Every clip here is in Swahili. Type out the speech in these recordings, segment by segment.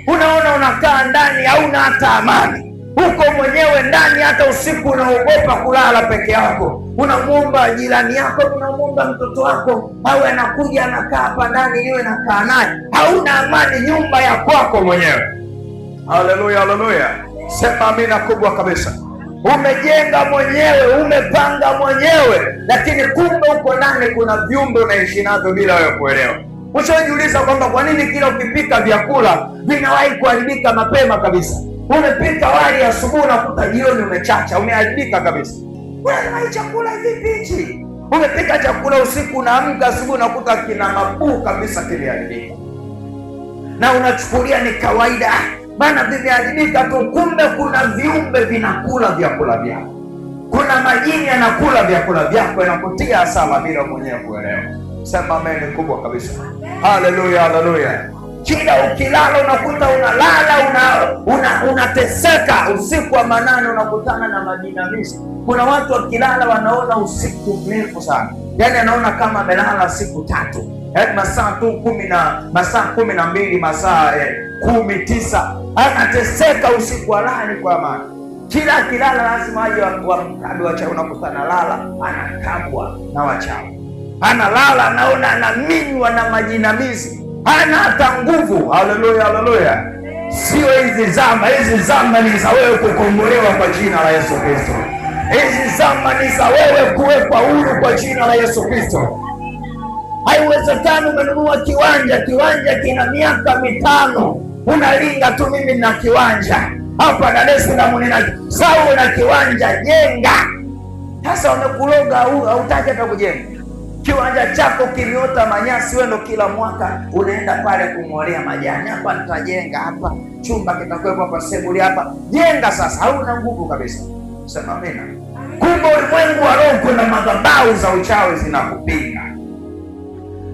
Unaona unakaa ndani, hauna hata amani. Uko mwenyewe ndani, hata usiku unaogopa kulala peke yako. Unamwomba jirani yako, unamwomba mtoto wako awe anakuja anakaa hapa ndani niwe nakaa naye. Hauna amani nyumba ya kwako mwenyewe. Haleluya, haleluya. Sema amina kubwa kabisa. Umejenga mwenyewe, umepanga mwenyewe, lakini kumbe uko ndani kuna viumbe unaishi navyo bila wewe kuelewa. Ushajiuliza kwamba kwa nini kila ukipika vyakula vinawahi kuharibika mapema kabisa? Umepika wali asubuhi unakuta jioni umechacha, umeharibika kabisa. Wewe chakula vipi hichi? Umepika chakula usiku, unaamka asubuhi unakuta kina mabuu kabisa, kimeharibika. Na unachukulia ni kawaida, maana vimeharibika tu. Kumbe kuna viumbe vinakula vyakula vyako. Kuna majini yanakula vyakula vyako, yanakutia hasara bila mwenyewe kuelewa. Sema amen kubwa kabisa. Haleluya, haleluya. Kila ukilala unakuta unalala unateseka. Usiku wa manane unakutana na majinamizi. Kuna watu wakilala wanaona usiku mrefu sana, yaani anaona kama amelala siku 3, masaa tu 10 masaa 12 masaa 19. Anateseka usiku, alali kwa amani. Kila akilala lazima aje wamkabe wachawi. Unakutana lala anakabwa na wachawi, analala anaona anaminywa na majinamizi, hana hata nguvu. Haleluya, haleluya. Sio hizi zama ni za wewe kukombolewa kwa jina la Yesu Kristo. Hizi zama ni za wewe kuwekwa huru kwa jina la Yesu Kristo. Haiwezekani umenunua kiwanja kina miaka 5, unalinga tu mimi na kiwanja hapa Dar es Salaam, sawa na kiwanja, jenga. Sasa wamekuloga, hautaki hata kujenga. Kiwanja chako kimeota manyasi, wewe ndo kila mwaka unaenda pale kung'olea majani. Hapa nitajenga, hapa chumba kitakuwepo, hapa sebuli, hapa jenga. Sasa hauna nguvu kabisa. Sema amina. Kumbe ulimwengu wa roho kuna madhabahu za uchawi zinakupinga,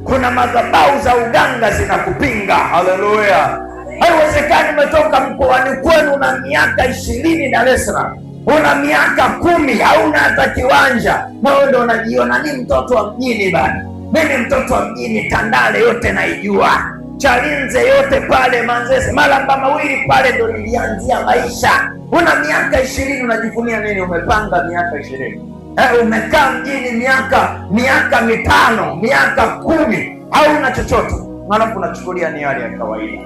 kuna madhabahu za uganga zinakupinga. Haleluya. Haiwezekani umetoka mkoani kwenu na miaka 20 Dar es Salaam, una miaka 10 hauna hata kiwanja, na wewe ndio unajiona ni mtoto wa mjini bana. Mimi mtoto wa mjini, Tandale yote naijua, Chalinze yote pale, Manzese, Malamba Mawili pale ndio nilianzia maisha. Una miaka 20 unajivunia nini? Umepanga miaka 20. Umekaa mjini miaka 5, miaka 10, hauna chochote, halafu unachukulia ni hali ya kawaida.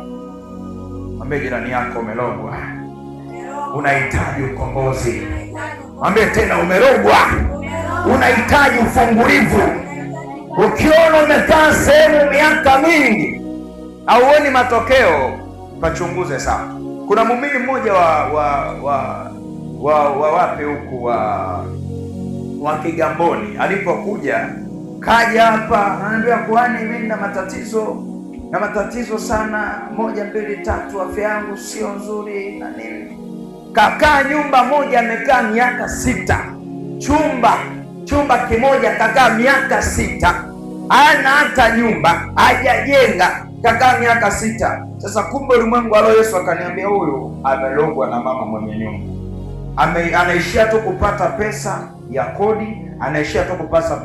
Mwambie jirani yako umelogwa, unahitaji ukombozi. Mwambie tena umerogwa, unahitaji ufungulivu. Ukiona umekaa sehemu miaka mingi hauoni matokeo, pachunguze sana. Kuna muumini mmoja wa wapi huku wa Kigamboni, alipokuja kaja hapa ananiambia, kuhani, mimi na matatizo sana, 1 2 3, afya yangu sio nzuri na nini. Kakaa nyumba moja, amekaa miaka 6. Chumba kimoja kakaa miaka 6, hana hata nyumba, hajajenga, kakaa miaka 6. Sasa kumbe ulimwengu wa roho, Yesu akaniambia huyu amelogwa na mama mwenye nyumba. Anaishia tu kupata pesa ya kodi, anaishia tu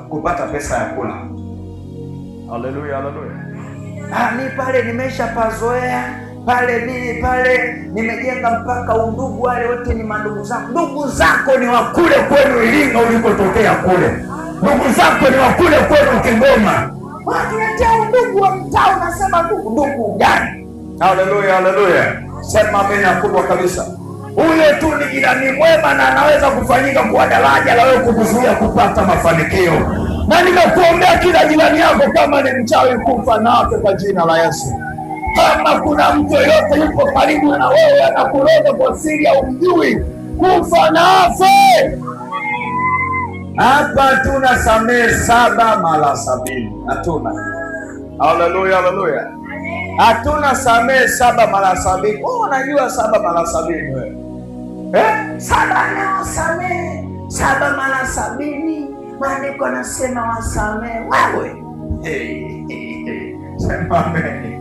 kupata pesa ya kula. Haleluya, haleluya. Ni pale nimesha pazoea pale, mimi pale nimejenga mpaka undugu, wale wote ni mandugu zangu. Ndugu zako ni wa kule kwenu Iringa ulikotokea kule, ndugu zako ni wa kule kwenu Kigoma. Watuletea undugu wa mtaa, unasema ndugu gani? Haleluya, haleluya. Sema amina kubwa kabisa. Huyo tu ni jirani mwema, na anaweza kufanyika kwa daraja la wewe kukuzuia kupata mafanikio. Na ninakuombea kila jirani yako, kama ni mchawi, kufa nafe kwa jina la Yesu. Kama kuna mtu yoyote yuko karibu na wewe anakuroga kwa siri au umjui, kufa nafe. Hapa tunasamehe 7 mara 70. Hatuna. Haleluya, haleluya. Hatuna samehe 7 mara 70. Unajua 7 mara 70 wewe? 7 na wasamehe 7 mara 70. Maandiko yanasema wasamehe wewe. Sema amen.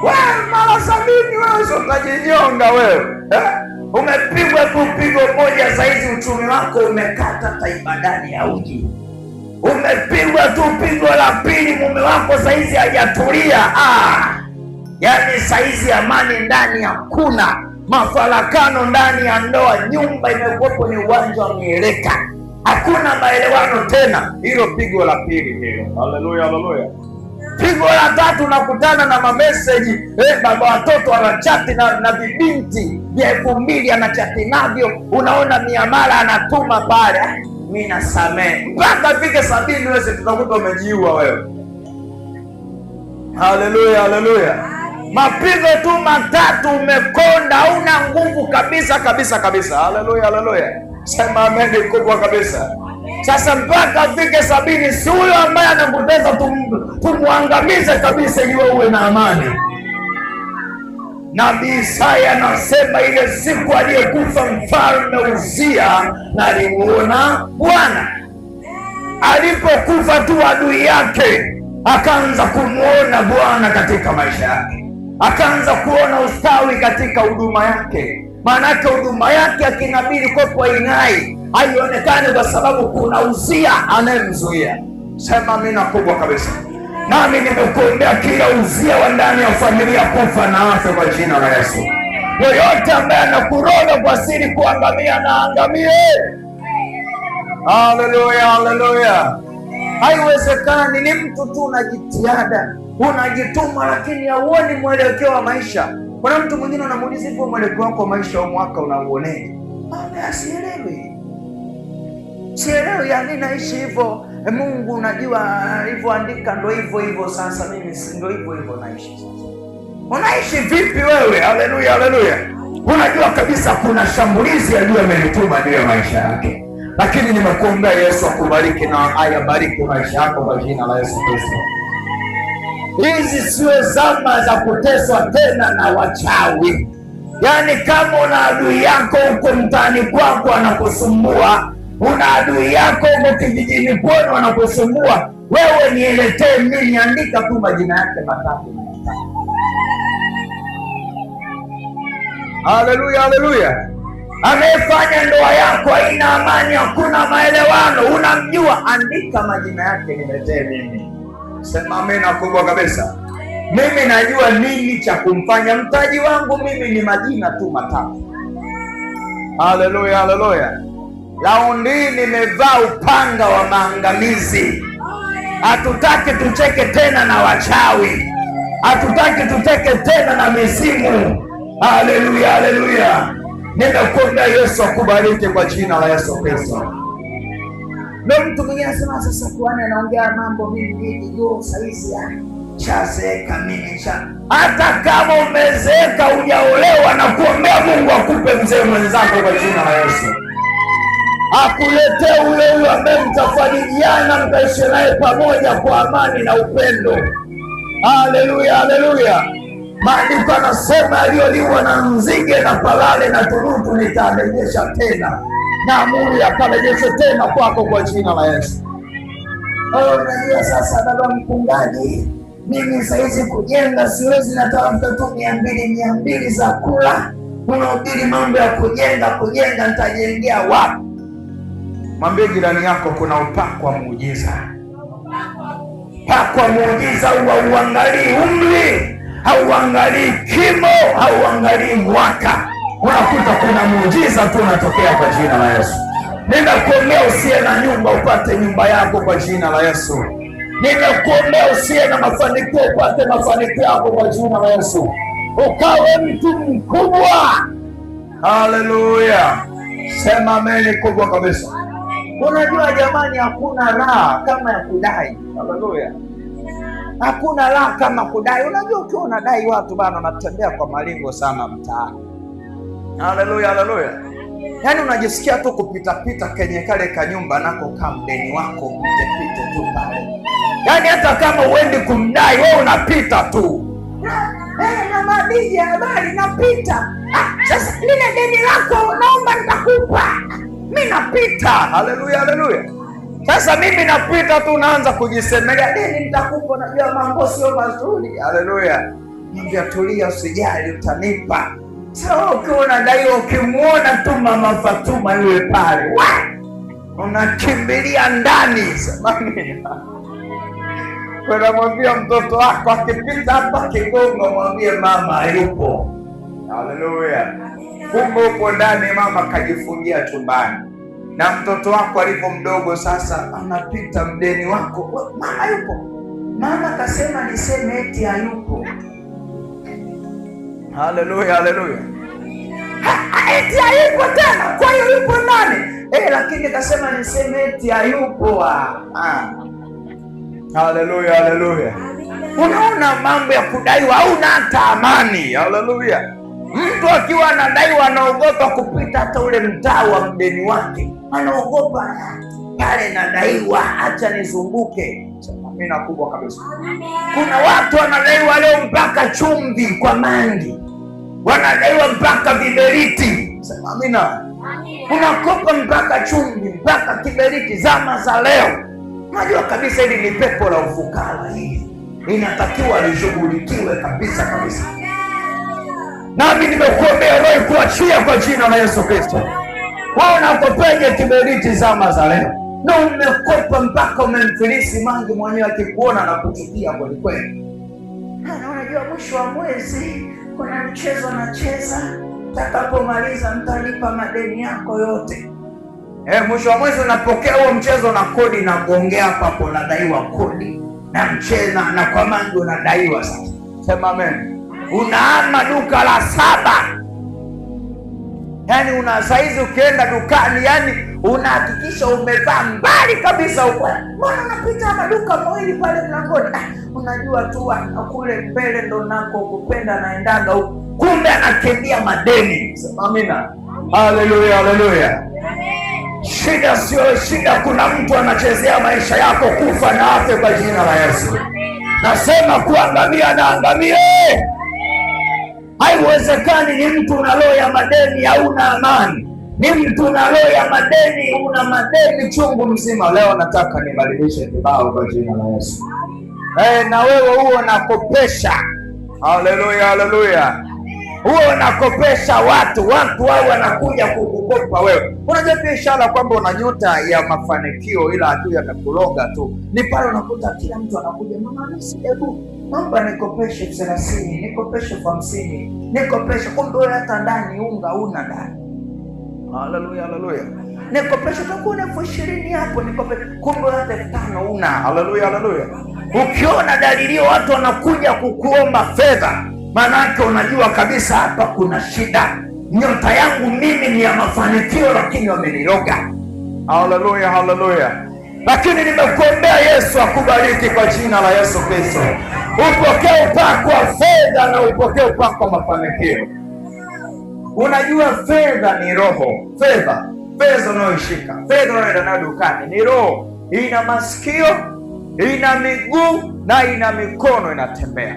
Wewe mara 70 wewe sio utajinyonga wewe. Umepigwa tu pigo moja, saizi uchumi wako umekata, hata ibadani ya uji. Umepigwa tu pigo la pili, mume wako saizi hajatulia. Yaani saizi amani ndani hakuna, mafarakano ndani ya ndoa, nyumba imekuwepo ni uwanja wa mieleka, hakuna maelewano tena. Hilo pigo la pili hilo. Haleluya, haleluya. Pigo la tatu, nakutana na mameseji, baba watoto anachati na vibinti vya 2000 anachati navyo, unaona miamala anatuma pale, mimi nasamehe mpaka fike 70 wewe tutakuta umejiua wewe. Haleluya, haleluya. Mapigo tu matatu, umekonda, hauna nguvu kabisa kabisa kabisa. Haleluya, haleluya. Sema amen kubwa kabisa. Sasa mpaka afike 70, si huyo ambaye anakuteza tumwangamize kabisa ili uwe na amani. Nabii Isaya anasema ile siku aliyekufa mfalme Uzia na alimuona Bwana. Alipokufa tu adui yake akaanza kumuona Bwana katika maisha yake, akaanza kuona ustawi katika huduma yake. Maanake huduma yake akinabili kopo ing'ai, haionekani kwa sababu kuna Uzia anayemzuia. Sema amina kubwa kabisa. Nami nimekuombea kila Uzia wa ndani ya familia kufa na afe kwa jina la Yesu. Yoyote ambaye anakuroga kwa siri kuangamia na angamie. Haleluya, haleluya. Haiwezekani, ni mtu tu una jitihada, unajituma, lakini hauoni mwelekeo wa maisha. Kuna mtu mwingine unamuuliza hivyo, mwelekeo wako wa maisha wa mwaka unauoneje? Sielewi, yani naishi hivyo. Mungu unajua alivyoandika ndo hivyo hivyo, sasa mimi ndo hivyo hivyo naishi. Sasa unaishi vipi wewe? Haleluya, haleluya. Unajua kabisa kuna shambulizi adui amelituma juu ya maisha yake, lakini nimekuombea Yesu akubariki na ayabariki maisha yako kwa jina la Yesu Kristo. Hizi sio zama za kuteswa tena na wachawi. Yaani kama una adui yako huko mtaani kwako anakusumbua, una adui yako huko kijijini kwenu anakusumbua, wewe niletee mimi, andika tu majina yake matatu. Haleluya, haleluya. Amefanya ndoa yako haina amani, hakuna maelewano, unamjua, andika majina yake, niletee mimi. Sema amina kubwa kabisa. Mimi najua nini cha kumfanya mtaji wangu mimi, ni majina tu matatu. Haleluya, haleluya. Laundi nimevaa upanga wa maangamizi. Hatutaki tucheke tena na wachawi, hatutaki tucheke tena na mizimu. Haleluya, haleluya. Nimekuombea Yesu akubariki kwa jina la Yesu Kristo. Ndio mtu mwingine anasema sasa kwani anaongea mambo mimi ndio saizi chazeeka mimi cha. Hata kama umezeeka hujaolewa, na kuombea Mungu akupe mzee mwenzako kwa jina la Yesu. Akuletee ule ambaye mtafarijiana, mtaishi naye pamoja kwa amani na upendo. Haleluya, haleluya. Maandiko yanasema aliyoliwa na nzige na palale na turutu nitarejesha tena, na amuri akarejeshe tena kwako kwa jina la Yesu. Unajua sasa baba mchungaji, mimi saizi kujenga siwezi, natafuta tu 200 za kula. Unahubiri mambo ya kujenga, nitajengea wapi? Mwambie jirani yako kuna upako wa muujiza. Upako wa muujiza hauangalii umri, hauangalii kimo, hauangalii mwaka. Unakuta kuna muujiza tu unatokea kwa jina la Yesu. Nimekuombea usiye na nyumba upate nyumba yako kwa jina la Yesu. Nimekuombea usiye na mafanikio upate mafanikio yako kwa jina la Yesu. Ukawe mtu mkubwa. Haleluya. Sema amen kubwa kabisa. Unajua jamani, hakuna raha kama ya kudai. Haleluya. Hakuna raha kama kudai. Unajua ukiwa unadai watu bana, unatembea kwa malingo sana mtaani. Haleluya, haleluya. Yaani unajisikia tu kupita kwenye kale kanyumba nako kama mdeni wako pite tu pale. Yaani hata kama uendi kumdai, wewe unapita tu. Na madiji habari napita. Sasa lile deni lako naomba nitakupa. Mimi napita. Haleluya, haleluya. Sasa mimi napita tu, naanza kujisemea deni nitakupa, najua mambo sio mazuri. Haleluya. Niambia tulia, usijali utanipa. Sasa ukiwa unadai, ukimuona tu Mama Fatuma yule pale, unakimbilia ndani. unamwambia mtoto wako akipita hapa Kigongo, mwambie mama yupo. Haleluya! Kumbe upo ndani, mama kajifungia chumbani, na mtoto wako alipo mdogo sasa anapita mdeni wako, mama yupo. Mama kasema niseme eti hayupo. Haleluya, haleluya. Eti hayupo tena, kwa hiyo yupo nani? Lakini kasema niseme eti hayupo. Haleluya, haleluya. Unaona mambo ya kudaiwa, hauna hata amani. Haleluya. Mtu akiwa anadaiwa anaogopa kupita hata ule mtaa wa mdeni wake, anaogopa pale nadaiwa, acha nizunguke. Amina kubwa kabisa. Kuna watu wanadaiwa leo mpaka chumvi kwa mangi, wanadaiwa mpaka viberiti. Amina. Unakopa mpaka chumvi, mpaka kiberiti. Zama za leo, unajua kabisa hili ni pepo la ufukara, hili inatakiwa lishughulikiwe kabisa kabisa. Nami nimekuombea roho kuachia kwa jina la Yesu Kristo. Wewe unakopenye kiberiti zama za leo, na umekopa mpaka umemfilisi mangi, mwenyewe akikuona na kuchukia kweli kweli. Na unajua mwisho wa mwezi kuna mchezo nacheza, takapomaliza mtalipa madeni yako yote. Mwisho wa mwezi unapokea huo mchezo na kodi na gongea hapo, unadaiwa kodi na mcheza na kwa mangi unadaiwa sasa. Sema amen. Unaama duka la 7. Yaani una saizi ukienda dukani, yaani unahakikisha umevaa mbali kabisa huko. Mbona unapita maduka mawili pale mlangoni? Unajua tu kule mbele ndo nako kupenda naendaga huko. Kumbe anakimbia madeni. Sema amina. Haleluya, haleluya. Shida sio shida, kuna mtu anachezea maisha yako kufa na afe kwa jina la Yesu. Nasema kuangamia na angamie. Haiwezekani. Ni mtu una roho ya madeni, hauna amani. Ni mtu una roho ya madeni, una madeni chungu mzima. Leo nataka nibadilishe kibao kwa jina la Yesu. Na wewe huo unakopesha. Haleluya, haleluya. Huo unakopesha watu wao wanakuja kukukopa wewe. Unajua pia ishara kwamba una nyota ya mafanikio, ila adui amekuloga tu. Ni pale unakuta kila mtu anakuja, mama hebu naomba nikopeshe 30, nikopeshe 50, nikopeshe. Kumbe hata ndani unga una ndani. Haleluya, haleluya. Nikopeshe utakuwa na 20 hapo, nikopeshe. Kumbe hata 5 una. Haleluya, haleluya. Ukiona dalili watu wanakuja kukuomba fedha, maana yake unajua kabisa hapa kuna shida. Nyota yangu mimi ni ya mafanikio, lakini wameniroga. Haleluya, haleluya. Lakini nimekuombea Yesu akubariki kwa jina la Yesu Kristo. Upokee upako wa fedha na upokee upako wa mafanikio. Unajua fedha ni roho. Fedha unayoishika, fedha unayoenda nayo dukani ni roho. Ina masikio, ina miguu na ina mikono, inatembea.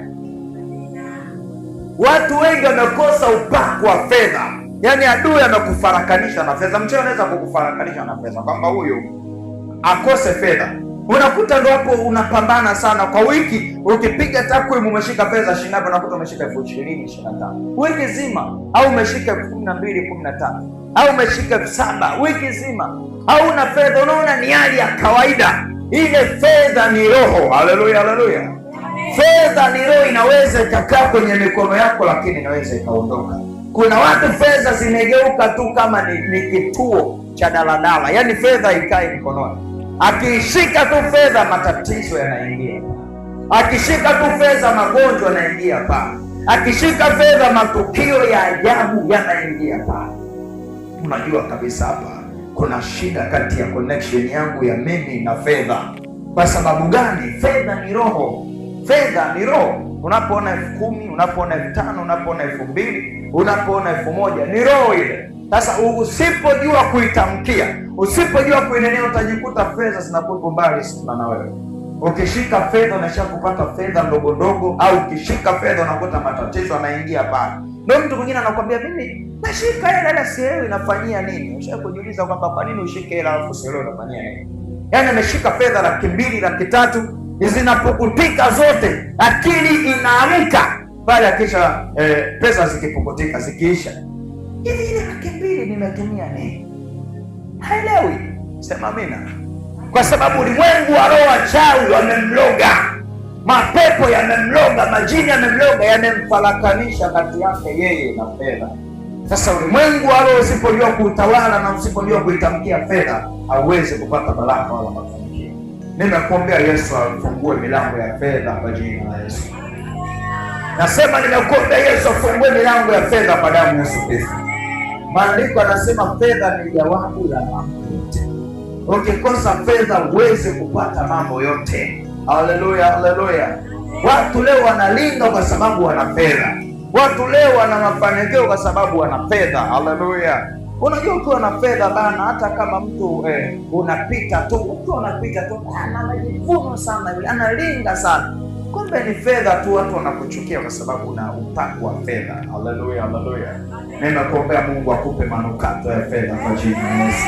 Watu wengi wamekosa upako wa fedha. Yaani adui amekufarakanisha na fedha. Mchawi anaweza kukufarakanisha na fedha kwamba huyu akose fedha. Unakuta ndo hapo unapambana sana. Kwa wiki ukipiga takwimu umeshika fedha shilingi, unakuta umeshika 20,000, 25 wiki nzima, au umeshika 12,000, 15, au umeshika 7 wiki nzima, au una fedha. Unaona ni hali ya kawaida. Ile fedha ni roho. Haleluya, haleluya. Fedha ni roho, inaweza ikakaa kwenye mikono yako, lakini inaweza ikaondoka. Kuna watu fedha zimegeuka tu kama ni kituo cha daladala. Yaani fedha ikae mikononi. Akishika tu fedha matatizo yanaingia. Akishika tu fedha magonjwa yanaingia pale. Akishika fedha matukio ya ajabu yanaingia pale. Unajua kabisa hapa kuna shida kati ya connection yangu ya mimi na fedha. Kwa sababu gani? Fedha ni roho. Fedha ni roho. Unapoona 10,000, unapoona 5,000, unapoona 2,000, unapoona 1,000, ni roho ile. Sasa usipojua kuitamkia, usipojua kuinenea, utajikuta fedha zinakuwa mbali sana na wewe. Ukishika fedha unasha kupata fedha ndogo ndogo, au ukishika fedha unakuta matatizo yanaingia pale. Ndio mtu mwingine anakuambia mimi nashika hela ila sielewi inafanyia nini. Ushawahi kujiuliza kwamba kwa nini ushike hela alafu sielewi inafanyia nini? Yaani ameshika fedha 200,000, 300,000, zinapokutika zote, akili inaamka pale akisha pesa zikipokotika, zikiisha. Hivi ile 200,000 nimetumia nini? Haelewi. Sema amina. Kwa sababu ulimwengu wa roho wachawi wamemloga. mapepo yamemloga, majini yamemloga, yamemfarakanisha kati yake yeye na fedha. Sasa ulimwengu wa roho usipojua kuutawala na usipojua kuitamkia fedha, hauwezi kupata baraka wala mafanikio. Nimekuombea Yesu afungue milango ya fedha kwa jina la Yesu. Nasema nimekuombea Yesu afungue milango ya fedha kwa damu ya Yesu Kristo. Maandiko yanasema fedha ni jawabu la mambo yote. Ukikosa fedha huwezi kupata mambo yote. Haleluya, haleluya. Watu leo wanalinga kwa sababu wana fedha. Watu leo wana mafanikio kwa sababu wana fedha. Haleluya. Unajua ukiwa na fedha bana, hata kama mtu unapita tu, mtu anapita tu, ana majivuno sana yule, analinga sana. Kumbe ni fedha tu, watu wanakuchukia kwa sababu una upako wa fedha. Haleluya, haleluya. Ninakuombea Mungu akupe manukato ya fedha kwa jina la Yesu.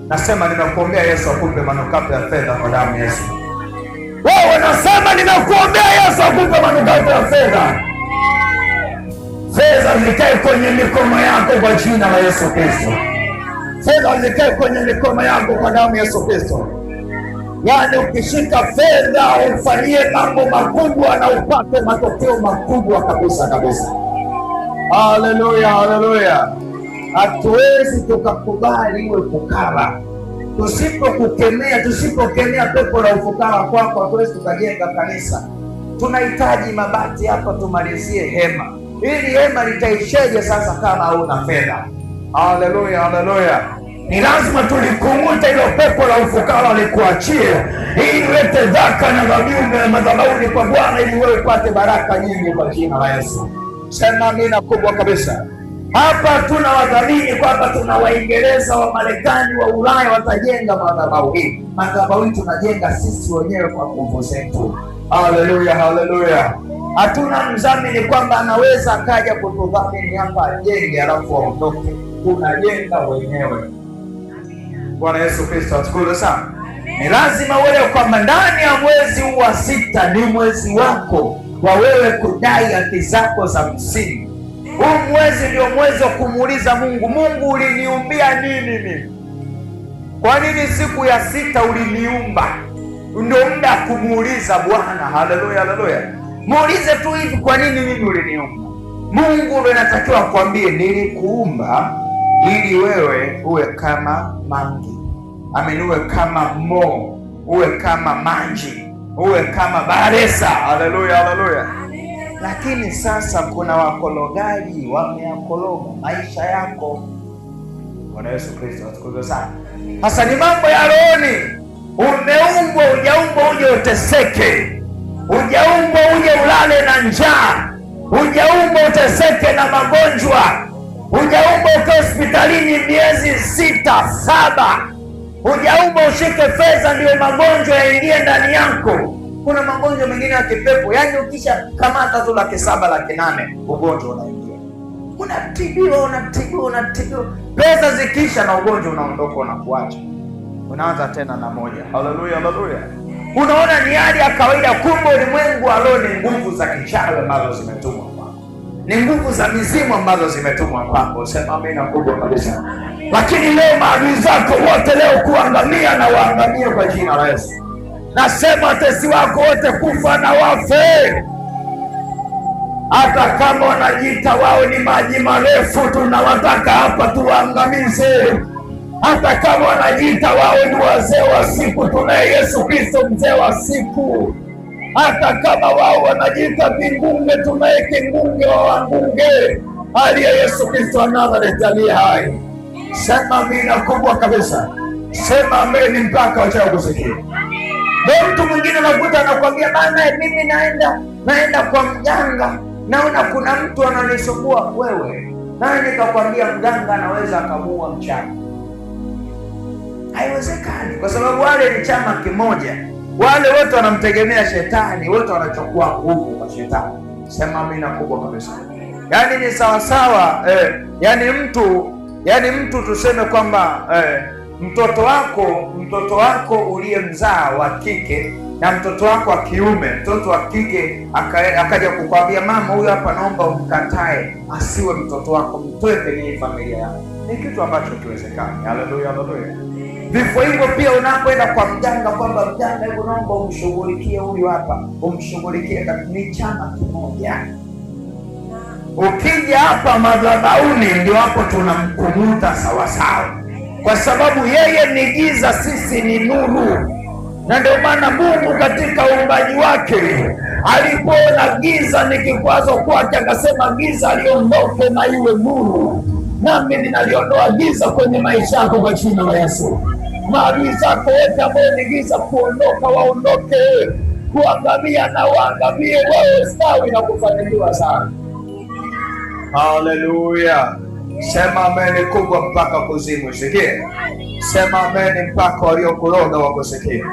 Nasema ninakuombea Yesu akupe manukato ya fedha kwa damu ya Yesu. Wewe nasema ninakuombea Yesu akupe manukato ya fedha. Fedha zikae kwenye mikono yako kwa jina la Yesu Kristo. Fedha zikae kwenye mikono yako kwa damu ya Yesu Kristo. Yaani ukishika fedha ufanyie mambo makubwa na upate matokeo makubwa kabisa kabisa. Haleluya, haleluya. Hatuwezi tukakubali iwe fukara. Tusipokemea pepo la ufukara kwako, hatuwezi tukajenga kanisa. Tunahitaji mabati hapa tumalizie hema. Hili hema litaisheje sasa kama hauna fedha? Haleluya, haleluya. Ni lazima tulikungute hilo pepo la ufukara likuachie, ili ulete zaka na dhabihu madhabahuni kwa Bwana, ili wewe upate baraka nyingi kwa jina la Yesu. Sema amina kubwa kabisa. Hapa tuna wadhamini kwamba tuna Waingereza, wa Marekani, wa Ulaya watajenga madhabahu hii. Madhabahu hii tunajenga sisi wenyewe kwa nguvu zetu. Haleluya, haleluya. Hatuna mdhamini kwamba anaweza akaja kutudhamini hapa ajenge alafu aondoke. Tunajenga wenyewe. Bwana Yesu Kristo atukuzwe sana. Ni lazima uelewe kwamba ndani ya mwezi huu wa 6 ni mwezi wako wa wewe kudai haki zako za msingi. Huu mwezi ndio mwezi wa kumuuliza Mungu, Mungu uliniumbia nini mimi? Kwa nini siku ya 6 uliniumba? Ndio muda kumuuliza Bwana. Haleluya, haleluya. Muulize tu hivi, kwa nini mimi uliniumba? Mungu ndio anatakiwa akwambie, nilikuumba ili wewe uwe kama Mangi. Uwe kama Mo, uwe kama Manji, uwe kama Baresa. Haleluya, haleluya. Lakini sasa kuna wakologaji wameakologa maisha yako. Bwana Yesu Kristo atukuzwe sana. Sasa ni mambo ya rohoni. Umeumbwa, hujaumbwa uje uteseke. Hujaumbwa uje ulale na njaa. Hujaumbwa uteseke na magonjwa. Hujaumbwa uke hospitalini miezi 6, 7. Hujaumbwa ushike fedha ndio magonjwa yaingie ndani yako. Kuna magonjwa mengine ya kipepo, yaani ukisha kamata tu 700,000, 800,000 ugonjwa unaingia. Unatibiwa. Pesa zikisha na ugonjwa unaondoka, unakuacha. Unaanza tena na moja. Haleluya, haleluya. Unaona ni hali ya kawaida, kumbe ulimwengu wa roho ni nguvu za kichawi ambazo zimetumwa kwako. Ni nguvu za mizimu ambazo zimetumwa kwako. Sema amina kubwa kabisa. Lakini leo maadui zako wote leo kuangamia na waangamie kwa jina la Yesu. Nasema watesi wako wote kufa na wafe. Hata kama wanajiita wao ni maji marefu, tunawataka hapa tuwaangamize. Hata kama wanajiita wao ni wazee wa siku, tunaye Yesu Kristo mzee wa siku. Hata kama wao wanajiita vingunge, tunaye kingunge wa wangunge, aliye Yesu Kristo Nazareti aliye hai. Sema amina kubwa kabisa. Sema ameni mpaka wachawe kusikia. Mtu mwingine anakuta anakuambia, bana mimi naenda kwa mganga, naona kuna mtu ananisumbua. Wewe nani nikakwambia mganga anaweza akamuua mchana? Haiwezekani, kwa sababu wale ni chama kimoja. Wale wote wanamtegemea shetani, wote wanachukua nguvu kwa shetani. Sema amina kubwa kabisa. Yaani ni sawa sawa, yaani mtu tuseme kwamba mtoto wako uliyemzaa wa kike na mtoto wako wa kiume, mtoto wa kike akaja kukwambia, mama huyu hapa naomba umkatae asiwe mtoto wako, mtoe kwenye familia yako. Ni kitu ambacho kiwezekani. Haleluya, haleluya. Vifo hivyo pia unapoenda kwa mganga kwamba mganga, hebu naomba umshughulikie huyu hapa, umshughulikie, ni chama kimoja. Ukija hapa madhabahuni ndio hapo tunamkumuta sawasawa, kwa sababu yeye ni giza, sisi ni nuru. Na ndio maana Mungu katika uumbaji wake alipoona giza ni kikwazo kwake, akasema giza liondoke na iwe nuru. Nami ninaliondoa giza kwenye maisha yako kwa jina la Yesu. Maadui zako wote ambao ni giza kuondoka, waondoke. Kuangamia na waangamie, wewe stawi na kufanikiwa sana. Haleluya! Sema amen kubwa mpaka kuzimu sikie. Sema amen mpaka waliokuroga wakusikie.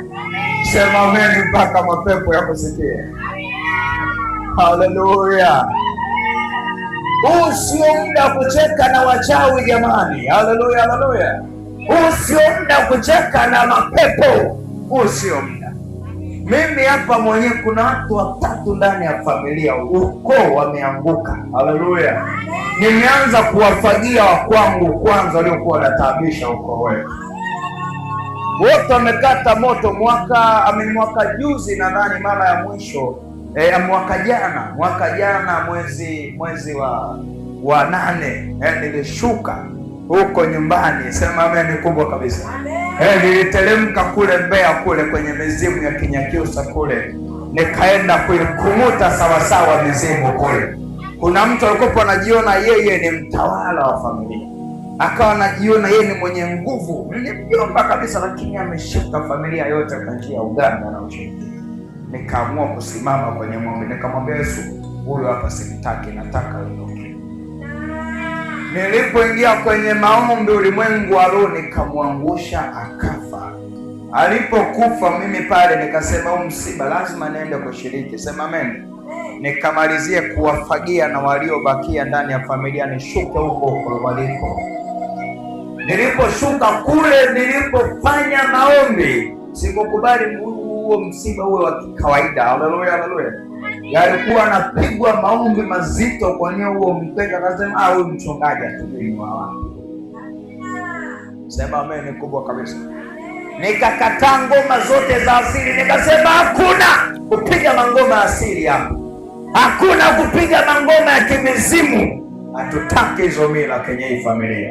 Sema amen mpaka mapepo yakusikie. Haleluya! Huu sio muda kucheka na wachawi jamani. Haleluya, haleluya! Huu sio muda kucheka na mapepo. Huu sio muda. Mimi hapa mwenyewe kuna watu watatu ndani ya familia, ukoo wameanguka. Haleluya! Nimeanza kuwafagia wa kwangu kwanza waliokuwa wanataabisha ukoo wetu. Wote wamekata moto mwaka juzi nadhani mara ya mwisho mwaka jana mwezi wa 8 nilishuka huko nyumbani. Sema amen kubwa kabisa. Niliteremka kule Mbeya kule kwenye mizimu ya Kinyakyusa kule, nikaenda kuikumuta sawasawa mizimu kule. Kuna mtu alikuwa anajiona yeye ni mtawala wa familia, akawa anajiona yeye ni mwenye nguvu, ni mjomba kabisa, lakini ameshika familia yote kwa njia ya uganga na ushirikina. Nikaamua kusimama kwenye maombi, nikamwambia Yesu, huyu hapa simtaki, nataka uondoke. Nilipoingia kwenye maombi, ulimwengu wa roho nikamwangusha, akafa. Alipokufa mimi pale nikasema huu msiba lazima niende kushiriki. Sema amen. Nikamalizie kuwafagia na waliobakia ndani ya familia, nishuke huko waliko. Niliposhuka kule, nilipofanya maombi, sikukubali huo msiba uwe wa kawaida. Haleluya, haleluya! Yalikuwa anapigwa maombi mazito kwa nia huo mpeka, akasema huyu mchungaji atubinwa wapi? Sema amen kubwa kabisa. Nikakataa ngoma zote za asili, nikasema hakuna kupiga mangoma asili hapa, hakuna kupiga mangoma ya kimizimu, hatutaki hizo mila kwenye hii familia.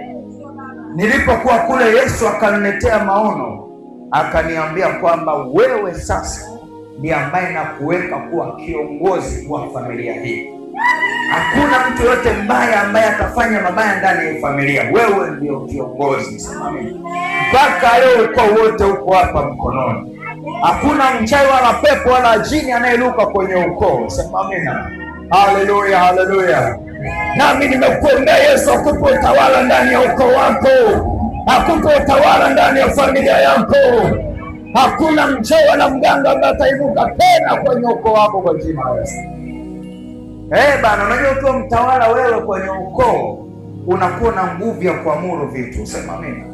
Nilipokuwa kule, Yesu akaniletea maono, akaniambia kwamba wewe sasa ndiye ambaye nakuweka kuwa kiongozi wa familia hii. Hakuna mtu yote mbaya ambaye atafanya mabaya ndani ya familia, wewe ndio kiongozi. Sema amen. Mpaka leo uko wote uko hapa mkononi. Hakuna mchawi wala pepo wala jini anayeluka kwenye ukoo. Sema amen. Haleluya, haleluya! Nami nimekuombea Yesu akupe utawala ndani ya ukoo wako, akupe utawala ndani ya familia yako. Hakuna mchawi wala mganga ambaye atainuka tena kwenye ukoo wako kwa jina la Yesu. Bana, unajua ukiwa mtawala wewe kwenye ukoo unakuwa na nguvu ya kuamuru vitu. Sema amen.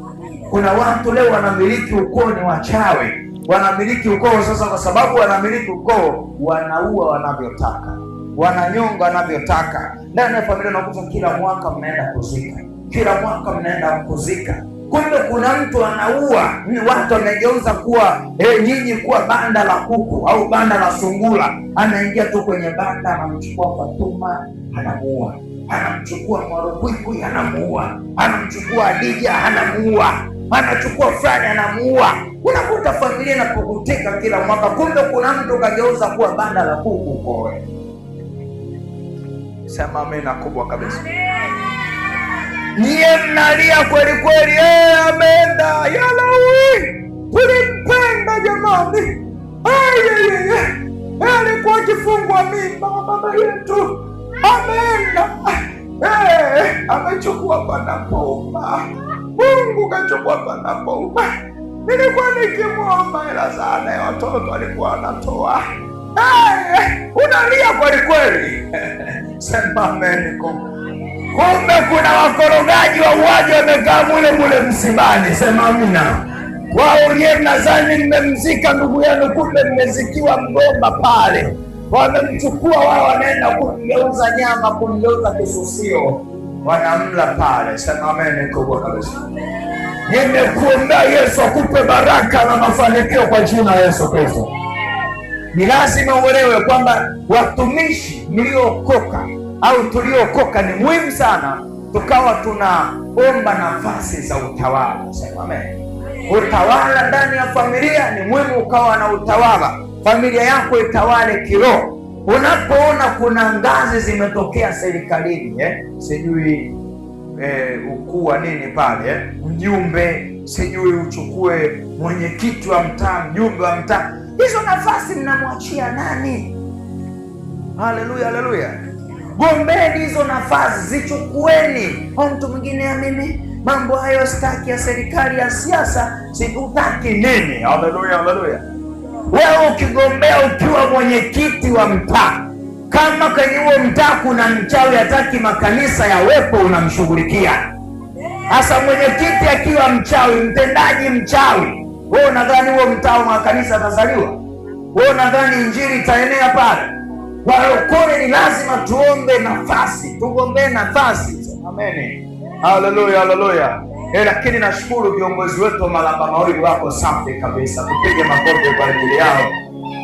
Kuna watu leo wanamiliki ukoo, ni wachawi, wanamiliki ukoo. Sasa kwa sababu wanamiliki ukoo, wanaua wanavyotaka, wananyonga wanavyotaka. Ndani ya familia unakuta kila mwaka mnaenda kuzika, kila mwaka mnaenda kuzika. Kumbe kuna mtu anaua, ni watu wamegeuza kuwa nyinyi kuwa banda la kuku au banda la sungura. Anaingia tu kwenye banda, anamchukua Fatuma anamuua, anamchukua Mwarokwikwi anamuua, anamchukua Adija anamuua, anachukua fulani anamuua. Unakuta familia inapokutika kila mwaka. Kumbe kuna mtu kageuza kuwa banda la kuku kwa wewe. Sema amen kubwa kabisa. Niye mnalia kweli kweli, ameenda Yalawi, tulimpenda jamani. Alikuwa akifungwa mimba baba yetu, ameenda, amechukua panapouma. Mungu kachukua panapouma. Nilikuwa nikimwomba hela sana ya watoto alikuwa anatoa. Unalia kweli kweli. Sema amen. Kumbe kuna wakorogaji wauaji wamekaa mule msibani. Sema amina. Wao ndiye mnadhani mmemzika ndugu yenu, kumbe mmezikiwa mgomba pale. Wamemchukua wao, wanaenda kumgeuza nyama, kumgeuza kisusio, wanamla pale. Sema amen kubwa kabisa. Nimekuombea Yesu akupe baraka na mafanikio kwa jina la Yesu Kristo. Ni lazima uelewe kwamba watumishi mliookoka au tuliokoka ni muhimu sana tukawa tunaomba nafasi za utawala. Sema amen. Utawala ndani ya familia ni muhimu, ukawa na utawala, familia yako itawale kiroho. Unapoona kuna ngazi zimetokea serikalini, sijui ukuu wa nini pale, mjumbe, sijui uchukue mwenyekiti wa mtaa, mjumbe wa mtaa, hizo nafasi mnamwachia nani? Haleluya, haleluya. Gombeni hizo nafasi, zichukueni. Au mtu mwingine ya mimi mambo hayo sitaki, ya serikali, ya siasa sikutaki nini? Haleluya, haleluya. Wewe ukigombea ukiwa mwenyekiti wa mtaa, kama kwenye huo mtaa kuna mchawi hataki makanisa yawepo, unamshughulikia. Hasa mwenyekiti akiwa mchawi, mtendaji mchawi, wewe unadhani huo mtaa wa makanisa atazaliwa? Wewe unadhani injili itaenea pale? Walokole ni lazima tuombe nafasi, tugombee nafasi. Amen. Haleluya, haleluya. Lakini nashukuru viongozi wetu wa Malamba Mawili wako safi kabisa. Tupige makofi kwa ajili yao.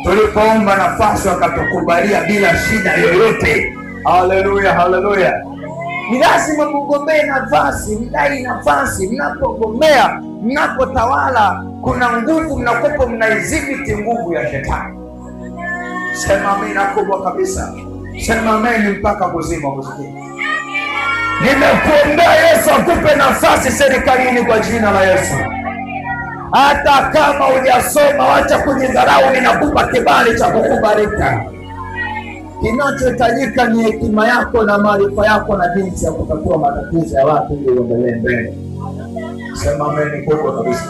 Tulipoomba nafasi wakatukubalia bila shida yoyote. Haleluya, haleluya. Ni lazima mugombee nafasi, mdai nafasi. Mnapogombea, mnapotawala, kuna nguvu mnakopo, mnaidhibiti nguvu ya shetani. Sema amina kubwa kabisa. Sema amen mpaka kuzima kusikia. Nimekuombea Yesu akupe nafasi serikalini kwa jina la Yesu. Hata kama hujasoma, wacha kujidharau, ninakupa kibali cha kukubalika. Kinachohitajika ni hekima yako na maarifa yako na jinsi ya kutatua matatizo ya watu ili uendelee mbele. Sema amen kubwa kabisa.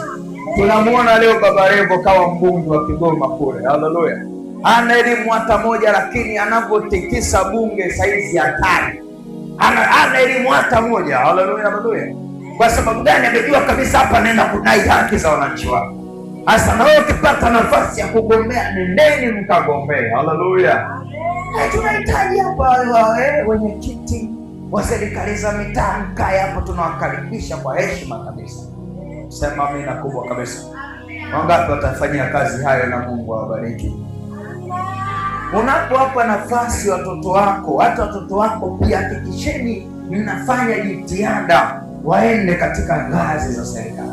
Tunamuona leo Baba Levo kawa mbunge wa Kigoma kule. Haleluya. Ana elimu hata moja, lakini anavyotikisa bunge saizi hatari. Ana elimu hata moja. Haleluya, haleluya. Kwa sababu gani? Amejua kabisa hapa naenda kudai haki za wananchi wako. Hasa na wewe ukipata nafasi ya kugombea, nendeni mkagombee. Haleluya. Tunahitaji hapa wenyekiti wa serikali za mitaa, mkae hapo, tunawakaribisha kwa heshima kabisa. Sema amina kubwa kabisa. Wangapi watafanyia kazi hayo na Mungu awabariki. Unapowapa nafasi watoto wako, hata watoto wako pia hakikisheni mnafanya jitihada waende katika ngazi za serikali.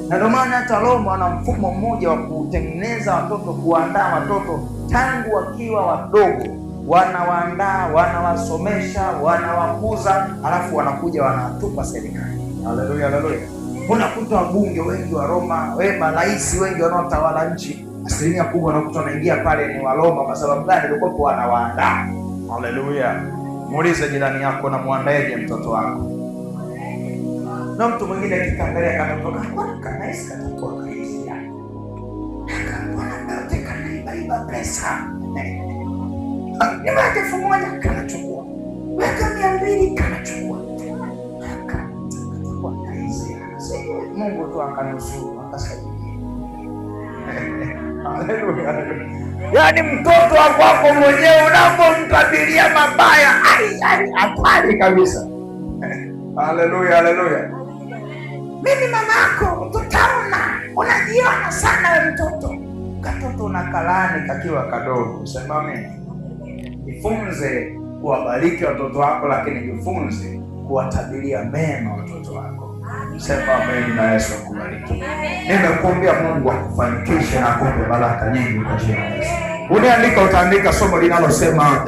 Na ndio maana hata Roma ana mfumo mmoja wa kutengeneza watoto, kuandaa watoto tangu wakiwa wadogo. Wanawaandaa, wanawasomesha, wanawakuza, alafu wanakuja wanatupa serikali. Haleluya, haleluya. Unakuta wabunge wengi wa Roma, marais wengi wanaotawala nchi, asilimia kubwa unakuta wanaingia pale ni wa Roma. Kwa sababu gani? Walikuwa wanawaandaa. Haleluya. Muulize jirani yako, na muandaeje mtoto wako? Na mtu mwingine akiangalia kanatoka kwa naisi katakuwa kaisi yake. Akapona kanaiba pesa. Nyama 1000 kanachukua. Weka 200 kanachukua. Akatakuwa kaisi yake. Mungu tu akanusuru, akasaidia. Haleluya. Yaani mtoto wako mwenyewe unapomkabilia mabaya, hatari kabisa. Haleluya, haleluya. Mimi mamako tutaona, unajiona sana wewe mtoto. Katoto unakalani kakiwa kadogo. Sema amen. Jifunze kuwabariki watoto wako, lakini jifunze kuwatabiria mema watoto wako. Sema amen na Yesu akubariki. Nimekuombea Mungu akufanikishe na akupe baraka nyingi kwa jina la Yesu. Unaandika, utaandika somo linalosema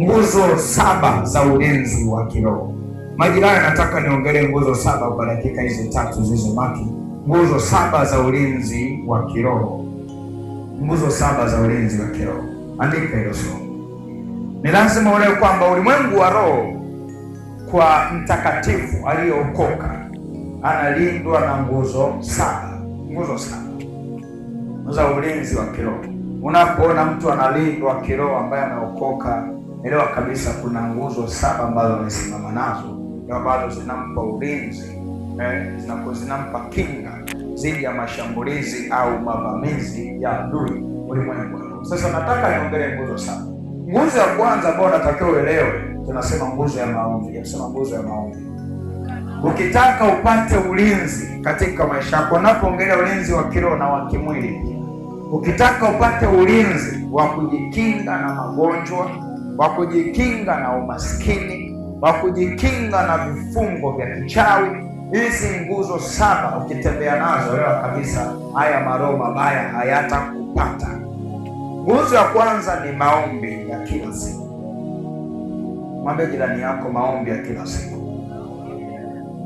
nguzo 7 za ulinzi wa kiroho. Majirani, nataka niongelee nguzo 7 kwa dakika hizi 3 zilizobaki. Nguzo 7 za ulinzi wa kiroho. Nguzo 7 za ulinzi wa kiroho. Andika hilo somo. Ni lazima uelewe kwamba ulimwengu wa roho kwa mtakatifu aliyeokoka analindwa na nguzo 7. Nguzo 7 za ulinzi wa kiroho. Unapoona mtu analindwa kiroho ambaye ameokoka, elewa kabisa kuna nguzo 7 ambazo amesimama nazo, ambazo zinampa ulinzi, zinampa kinga dhidi ya mashambulizi au mavamizi ya adui ulimwengu. Sasa nataka niongelee nguzo 7. Nguzo ya kwanza ambayo natakiwa uelewe, tunasema nguzo ya maombi. Tunasema nguzo ya maombi. Ukitaka upate ulinzi katika maisha yako, unapoongelea ulinzi wa kiroho na wa kimwili, ukitaka upate ulinzi wa kujikinga na magonjwa, wa kujikinga na umaskini, wa kujikinga na vifungo vya kichawi, hizi nguzo 7 ukitembea nazo leo kabisa, haya maroho mabaya hayatakupata. Nguzo ya kwanza ni maombi ya kila siku. Mwambie jirani yako, maombi ya kila siku.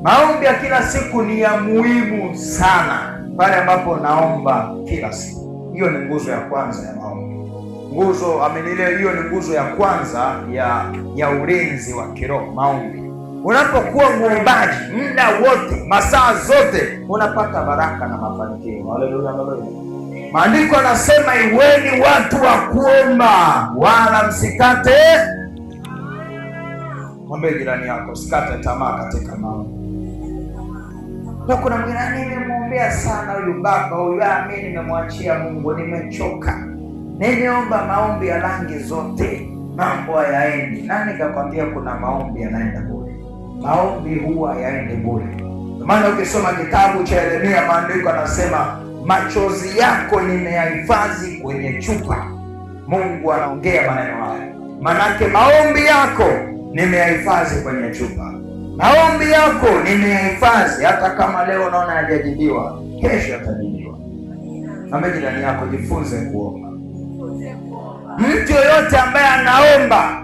Maombi ya kila siku ni ya muhimu sana pale ambapo naomba kila siku. Hiyo ni nguzo ya kwanza ya maombi. Hiyo ni nguzo ya kwanza ya ulinzi wa kiroho, maombi. Unapokuwa muombaji muda wote, masaa zote, unapata baraka na mafanikio. Haleluya, haleluya. Maandiko yanasema iweni watu wa kuomba wala msikate. Mwambie jirani yako, usikate tamaa katika maombi. Na kuna mwingine, nimemwombea sana huyu baba huyu, mimi nimemwachia Mungu, nimechoka. Nimeomba maombi ya rangi zote, mambo hayaendi. Nani kakwambia kuna maombi yanaenda bure? Maombi huwa yaende bure. Maana ukisoma kitabu cha Yeremia, maandiko yanasema machozi yako nimeyahifadhi kwenye chupa. Mungu anaongea maneno haya. Manake maombi yako nimeyahifadhi kwenye chupa. Maombi yako nimeyahifadhi, hata kama leo unaona hajajibiwa, kesho yatajibiwa. Mwambie jirani yako, jifunze kuomba. Mtu yoyote ambaye anaomba,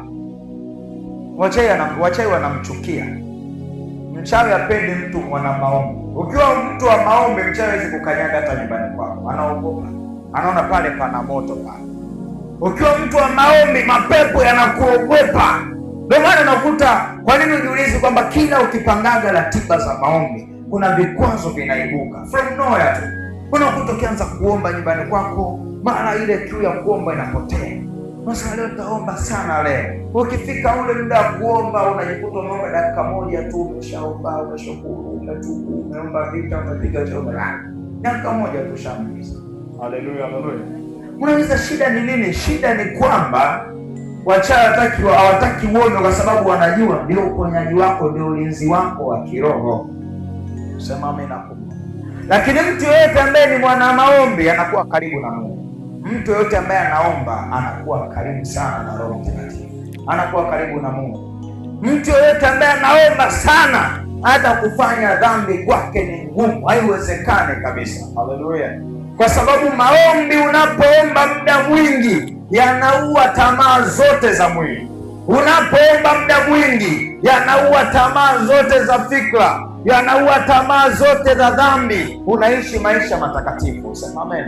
wachawi wanamchukia. Mchawi hapendi mtu mwana maombi. Ukiwa mtu wa maombi, mchawi hawezi kukanyaga hata nyumbani kwako, anaogopa, anaona pale pana moto pale. Ukiwa mtu wa maombi, mapepo yanakuogopa. Ndio maana unakuta, kwa nini ujiulize kwamba kila ukipangaga ratiba za maombi kuna vikwazo vinaibuka from nowhere tu. Unakuta ukianza kuomba nyumbani kwako, mara ile kiu ya kuomba inapotea. Sasa leo utaomba sana leo. Ukifika ule muda wa kuomba, unajikuta umeomba dakika moja tu, umeshaomba, umeshukuru, umetubu, umeomba vita, umepiga chombo. Dakika moja tu shamaliza. Haleluya, haleluya. Unaweza, shida ni nini? Shida ni kwamba wachawi hawataki uombe, kwa sababu wanajua ndio uponyaji wako, ndio ulinzi wako wa kiroho. Sema amina. Lakini mtu yeyote ambaye ni mwana maombi anakuwa karibu na Mungu. Mtu yote ambaye anaomba anakuwa karibu sana na Roho Mtakatifu, anakuwa karibu na Mungu. Mtu yote ambaye anaomba sana, hata kufanya dhambi kwake ni ngumu, haiwezekani kabisa. Haleluya. Kwa sababu maombi, unapoomba muda mwingi, yanaua tamaa zote za mwili. Unapoomba muda mwingi, yanaua tamaa zote za fikra, yanaua tamaa zote za dhambi. Unaishi maisha matakatifu. Sema amen.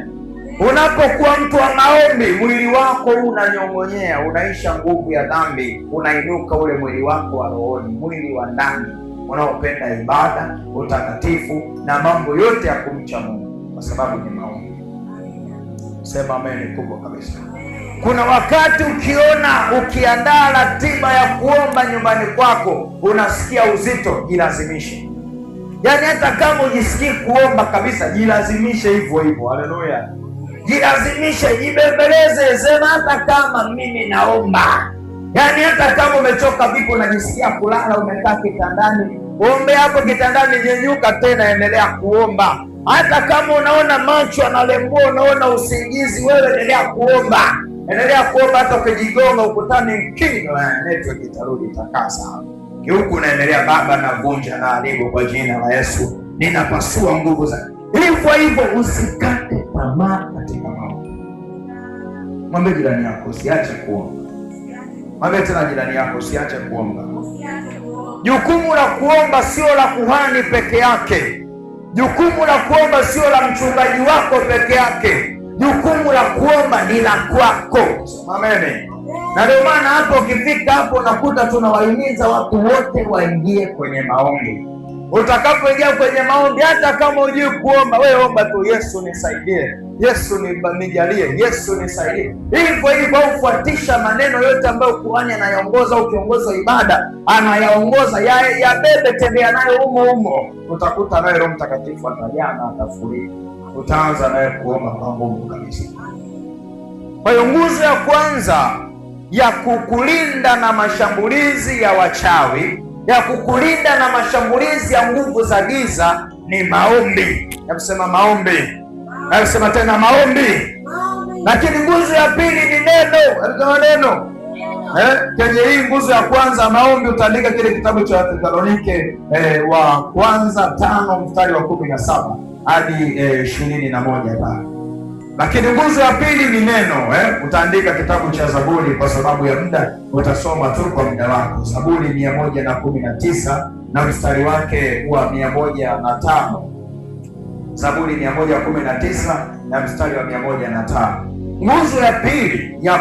Unapokuwa mtu wa maombi, mwili wako unanyong'onyea, unaisha nguvu ya dhambi, unainuka ule mwili wako wa rohoni, mwili wa ndani unaopenda ibada, utakatifu na mambo yote ya kumcha Mungu, kwa sababu ni maombi. Sema amen kubwa kabisa. Kuna wakati ukiandaa ratiba ya kuomba nyumbani kwako, unasikia uzito, jilazimishe. Yaani hata kama ujisikii kuomba kabisa, jilazimishe hivyo hivyo. Haleluya. Jilazimishe, jibembeleze, sema hata kama mimi naomba. Yaani hata kama umechoka vipi, unajisikia kulala, umekaa kitandani, ombe hapo kitandani, nyenyuka tena, endelea kuomba. Hata kama unaona macho analembua, unaona usingizi, wewe endelea kuomba. Endelea kuomba, hata ukijigonga ukutani kingo ya network itarudi, itakaa sawa. Huku unaendelea, Baba navunja na haribu kwa jina la Yesu, ninapasua nguvu za hivyo hivyo. Usikate tamaa katika maombi. Mwambie jirani yako, usiache kuomba. Mwambie tena jirani yako, usiache kuomba. Jukumu la kuomba sio la kuhani peke yake. Jukumu la kuomba sio la mchungaji wako peke yake. Jukumu la kuomba ni la kwako. Amen. Na ndio maana hapo ukifika hapo unakuta tunawahimiza watu wote waingie kwenye maombi. Utakapoingia kwenye maombi, hata kama hujui kuomba, wewe omba tu, Yesu nisaidie, Yesu nijalie, Yesu nisaidie. Hivyo hivyo ufuatisha maneno yote ambayo kuhani anayaongoza au kiongozi wa ibada anayaongoza, yabebe, tembea nayo humo. Utakuta naye Roho Mtakatifu atajaa na atafurika. Utaanza naye kuomba kwa nguvu kabisa. Kwa hiyo nguzo ya kwanza ya kukulinda na mashambulizi ya wachawi ya kukulinda na mashambulizi ya nguvu za giza ni maombi. Nakusema maombi, nakusema tena maombi. Lakini nguzo ya pili ni neno. Neno kwenye hii nguzo ya kwanza maombi, utaandika kile kitabu cha Thesalonike wa kwanza 5 mstari wa 17 hadi 21 pale. Lakini nguzo ya pili ni neno. Utaandika kitabu cha Zaburi, kwa sababu ya muda utasoma tu kwa muda wako. Zaburi 119 na mstari wake wa 105. Zaburi 119 na mstari wa 105. Nguzo ya pili ya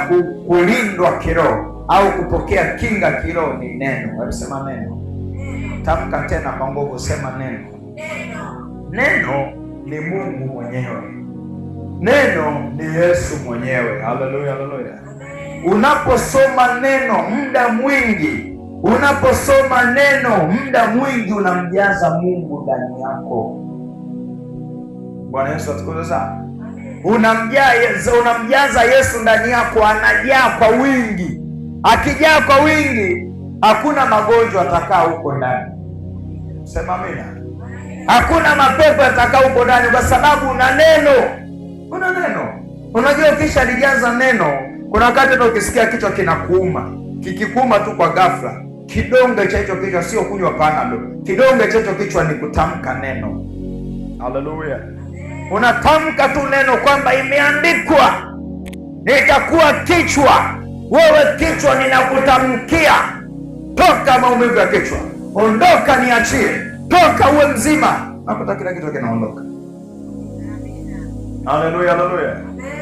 kulindwa kiroho au kupokea kinga kiroho ni neno. Alisema neno. Tamka tena kwa nguvu, sema neno. Neno ni Mungu mwenyewe. Neno ni Yesu mwenyewe. Haleluya, haleluya. Unaposoma neno muda mwingi, unamjaza Mungu ndani yako. Bwana Yesu atukuzwe sana. Unamjaza Yesu ndani yako, anajaa kwa wingi. Akijaa kwa wingi, hakuna magonjwa atakaa huko ndani. Sema amina. Hakuna mapepo yatakaa huko ndani, kwa sababu una neno. Una neno. Unajua kisha lijaza neno, kuna wakati hata ukisikia kichwa kinakuuma, kikikuuma tu kwa ghafla, kidonge cha hicho kichwa sio kunywa Panadol. Kidonge cha hicho kichwa ni kutamka neno. Haleluya. Unatamka tu neno kwamba imeandikwa, nitakuwa kichwa. Wewe kichwa, ninakutamkia, toka maumivu ya kichwa, ondoka, niachie, toka, uwe mzima. Nakuta kila kitu kinaondoka. Haleluya, haleluya.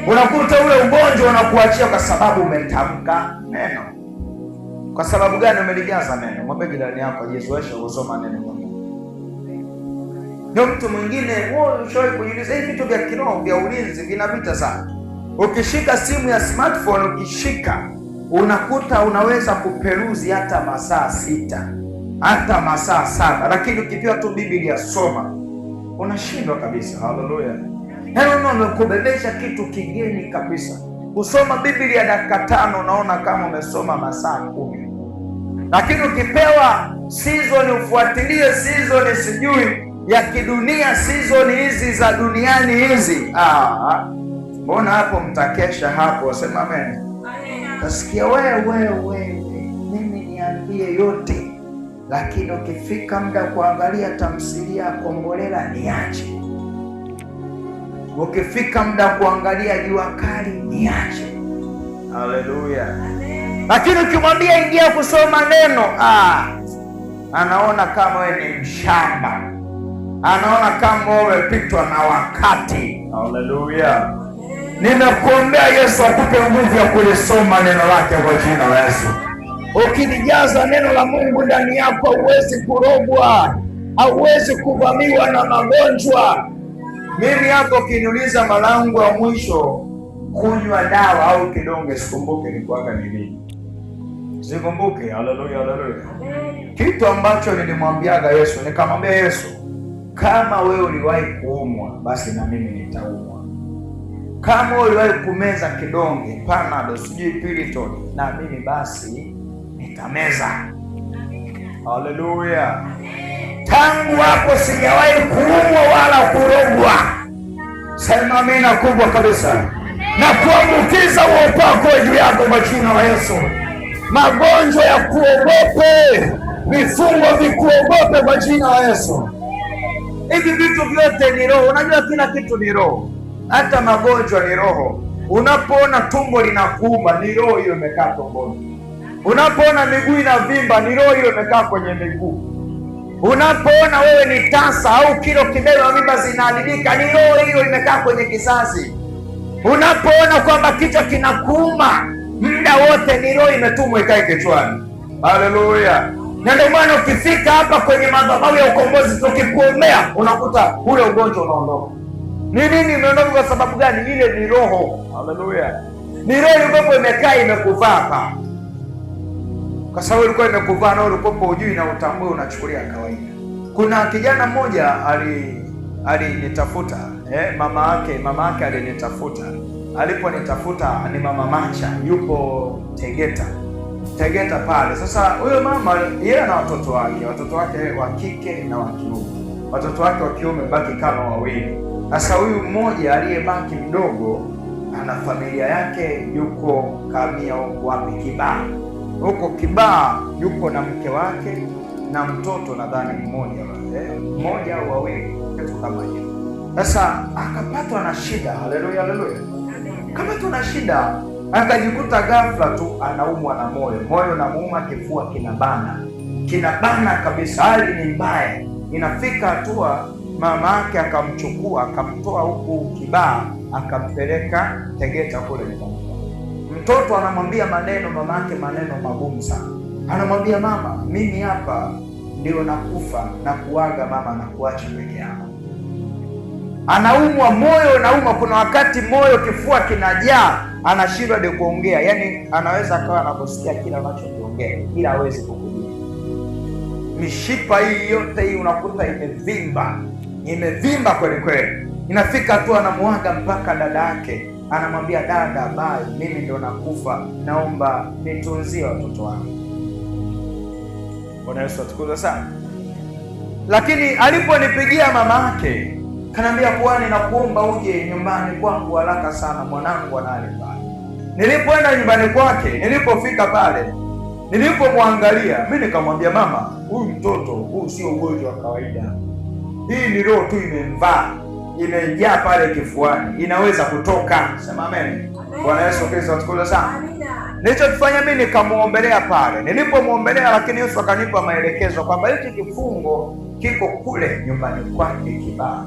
Unakuta ule ugonjwa unakuachia kwa sababu umetamka neno. Kwa sababu gani? Umelijaza neno. Mwambie jirani yako ajizoeshe kusoma neno. Ndio mtu mwingine ushawahi kujiuliza, hivi vitu vya kiroho vya ulinzi vinapita sana. Ukishika simu ya smartphone, unakuta unaweza kuperuzi hata masaa 6, hata masaa 7, lakini ukipewa tu Biblia soma, unashindwa kabisa. Haleluya. Kubebesha kitu kigeni kabisa. Kusoma Biblia dakika 5 unaona kama umesoma masaa 10. Lakini ukipewa season, ufuatilie season sijui ya kidunia, season hizi za duniani hizi, mbona hapo mtakesha hapo. Sema amen. Nasikia wewe mimi niambie yote, lakini ukifika muda kuangalia tamthilia ya Kombolela niache. Ukifika muda kuangalia Jua Kali niache. Haleluya. Lakini ukimwambia ingia kusoma neno, anaona kama wewe ni mshamba, anaona kama wewe umepitwa na wakati. Haleluya. Nimekuombea Yesu akupe nguvu ya kulisoma neno lake kwa jina la Yesu. Ukilijaza neno la Mungu ndani yako, huwezi kurogwa, hauwezi kuvamiwa na magonjwa. Mimi hapo ukiniuliza mara yangu ya mwisho kunywa dawa au kidonge, sikumbuke ni kwaga ni nini. Sikumbuke. Haleluya, haleluya. Kitu ambacho nilimwambiaga Yesu, nikamwambia Yesu, kama wewe uliwahi kuumwa, basi na mimi nitaumwa. Kama wewe uliwahi kumeza kidonge Panadol sijui Piriton, na mimi basi nitameza. Haleluya. Tangu hapo sijawahi kuumwa wala kurogwa. Sema amina kubwa kabisa. Na kuambukiza upako juu yako kwa jina la Yesu. Magonjwa ya kuogope, vifungo vikuogope kwa jina la Yesu. Hivi vitu vyote ni roho. Unajua kila kitu ni roho. Hata magonjwa ni roho. Unapoona tumbo linakuuma, ni roho hiyo imekaa tumboni. Unapoona miguu inavimba, ni roho hiyo imekaa kwenye miguu. Unapoona wewe ni tasa au kilo kibeba mimba zinaharibika, ni roho hiyo imekaa kwenye kizazi. Unapoona kwamba kichwa kinakuuma muda wote, ni roho imetumwa ikae kichwani. Haleluya. Na ndio maana ukifika hapa kwenye madhabahu ya ukombozi, tukikuombea unakuta ule ugonjwa unaondoka. Ni nini imeondoka? Kwa sababu gani? Ile ni roho. Haleluya. Ni roho ilikuwa imekaa imekuvaa hapa. Kwa sababu ilikuwa imekuvaa na ulikuwa hujui na utambue, unachukulia kawaida. Kuna kijana mmoja alinitafuta, mama yake alinitafuta. Aliponitafuta ni mama Macha, yupo Tegeta Tegeta pale. Sasa huyo mama yeye ana watoto wake wa kike na wa kiume. Watoto wake wa kiume baki kama wawili. Sasa huyu mmoja aliyebaki mdogo ana familia yake, yuko kamia wapi, Kibaha. Huko Kibaha yuko na mke wake na mtoto nadhani mmoja au wawili, kitu kama hiyo. Sasa akapatwa na shida. Haleluya, haleluya. Akapatwa na shida, akajikuta ghafla tu anaumwa na moyo unamuuma, kifua kinabana kabisa, hali ni mbaya. Inafika hatua mama yake akamchukua akamtoa huku Kibaha akampeleka Tegeta kule nyumbani. Mtoto anamwambia mama yake maneno magumu sana. Anamwambia, mama, mimi hapa ndio nakufa na kuaga mama, na kuacha peke yako. Anaumwa, moyo unauma. Kuna wakati moyo, kifua kinajaa, anashindwa de kuongea. Yaani anaweza akawa anakusikia kila anachokiongea ila hawezi kukujibu. Mishipa hii yote hii unakuta imevimba kweli kweli. Inafika tu anamuaga mpaka dada yake. Anamwambia, dada, bye, mimi ndo nakufa, naomba nitunzie watoto wangu. Bwana Yesu atukuzwe sana. Lakini aliponipigia mama yake, kanambia, kuhani, nakuomba uje nyumbani kwangu haraka sana, mwanangu analala pale. Nilipoenda nyumbani kwake, nilipofika pale, nilipomwangalia, mimi nikamwambia, mama, huyu mtoto huu sio ugonjwa wa kawaida. Hii ni roho tu imejaa pale kifuani, inaweza kutoka. Sema amen. Bwana Yesu Kristo atukuzwe sana. Nilichokifanya mimi nikamuombelea pale. Nilipomwombelea, lakini Yesu akanipa maelekezo kwamba hiki kifungo kiko kule nyumbani kwake Kibaha.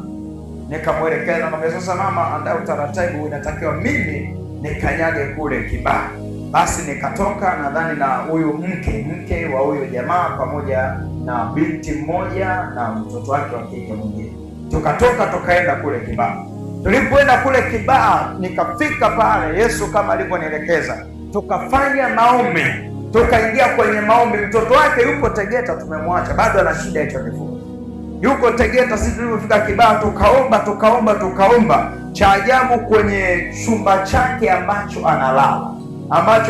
Nikamwelekeza, na sasa mama, andaa utaratibu, inatakiwa mimi nikanyage kule Kibaha. Basi nikatoka nadhani na huyu mke wa huyo jamaa pamoja na binti mmoja na mtoto wake wa kike mwingine. Tukatoka tukaenda kule Kibaha. Tulipoenda kule Kibaha, nikafika pale Yesu kama alivyonielekeza. Tukafanya maombi, tukaingia kwenye maombi. Mtoto wake yupo Tegeta, tumemwacha, bado ana shida hicho kifungo. Yuko Tegeta. Sisi tulipofika Kibaha tukaomba. Cha ajabu, kwenye chumba chake ambacho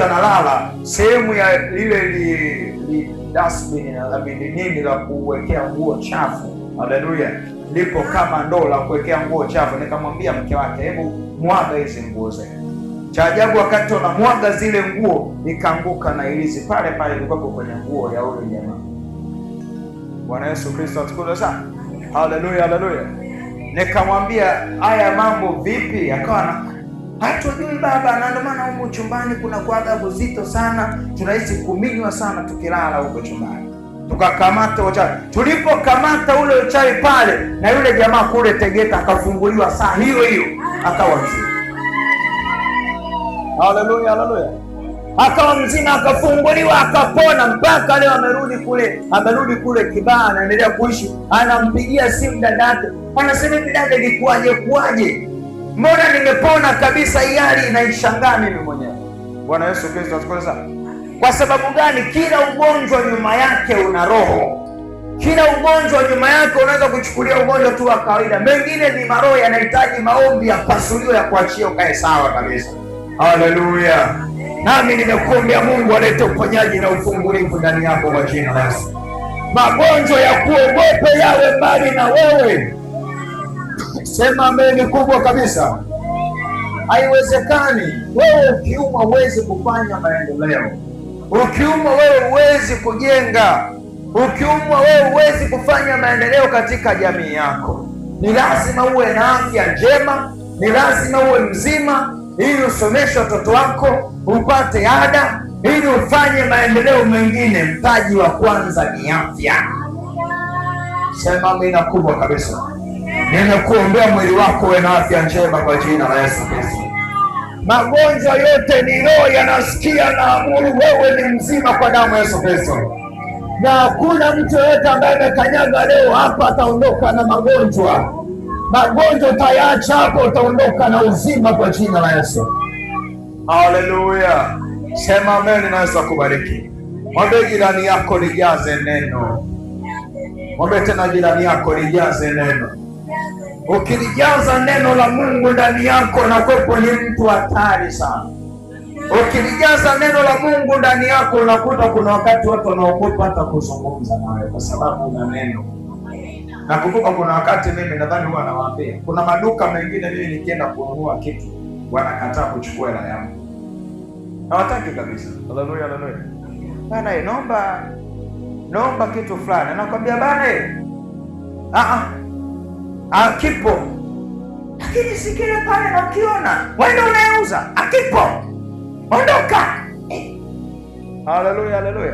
analala sehemu ya ile dustbin la kuwekea nguo chafu. Haleluya. Lipo kama ndoo la kuwekea nguo chafu. Nikamwambia mke wake, hebu mwaga hizi nguo zetu. Cha ajabu, wakati unamwaga zile nguo, ikaanguka na ilizi pale pale ilikuwa kwenye nguo ya huyo jamaa. Bwana Yesu Kristo atukuzwe sana. Haleluya, haleluya. Nikamwambia, haya mambo vipi? Akawa hatujui baba, na ndio maana huko chumbani kuna kuaga uzito sana, tunahisi kuminywa sana tukilala huko chumbani. Tukakamata uchawi. Tulipokamata ule uchawi pale, na yule jamaa kule Tegeta akafunguliwa saa hiyo akawa mzima. Haleluya, haleluya. Akawa mzima, akafunguliwa, akapona, mpaka leo amerudi kule Kibaha, anaendelea kuishi. Anampigia simu dada yake, anasema, dada, kuaje? Mbona nimepona kabisa? Hali inaishangaa mimi mwenyewe. Bwana Yesu Kristo atukuzwe sana. Kwa sababu gani? Kila ugonjwa nyuma yake una roho. Kila ugonjwa nyuma yake unaweza kuchukulia ugonjwa tu wa kawaida. Mengine ni maroho yanahitaji maombi ya pasuliwa, ya kuachia ukae sawa kabisa. Haleluya. Nami nimekuombea Mungu alete uponyaji na ufungulivu ndani yako kwa jina la Yesu. Magonjwa ya kuogope yawe mbali na wewe. Sema amen kubwa kabisa. Haiwezekani wewe ukiumwa huwezi kufanya maendeleo. Ukiumwa wewe huwezi kujenga. Ukiumwa wewe huwezi kufanya maendeleo katika jamii yako. Ni lazima uwe na afya njema, ni lazima uwe mzima ili usomeshe watoto wako, upate ada, ili ufanye maendeleo mengine. Mtaji wa kwanza ni afya. Sema amina kubwa kabisa. Nimekuombea mwili wako uwe na afya njema kwa jina la Yesu Kristo. Magonjwa yote ni roho yanasikia na amuru wewe ni mzima kwa damu ya Yesu Kristo. Na hakuna mtu yote ambaye amekanyaga leo hapa ataondoka na magonjwa. Magonjwa utayaacha hapo, utaondoka na uzima kwa jina la Yesu. Haleluya. Sema amen na Yesu akubariki. Mwambie jirani yako lijaze neno. Mwambie tena jirani yako lijaze neno. Ukilijaza neno la Mungu ndani yako, na kwepo ni mtu hatari sana. Ukilijaza neno la Mungu ndani yako, unakuta kuna wakati watu wanaogopa hata kuzungumza nawe kwa sababu una neno. Nakumbuka kuna wakati mimi nadhani huwa nawaambia, kuna maduka mengine mimi nikienda kununua kitu wanakataa kuchukua hela yangu. Hawataki kabisa. Haleluya, haleluya. Bana, naomba kitu fulani. Nakwambia bana, akipo. Lakini sikile pale nakiona. Wewe unauza, akipo. Ondoka. Haleluya, haleluya.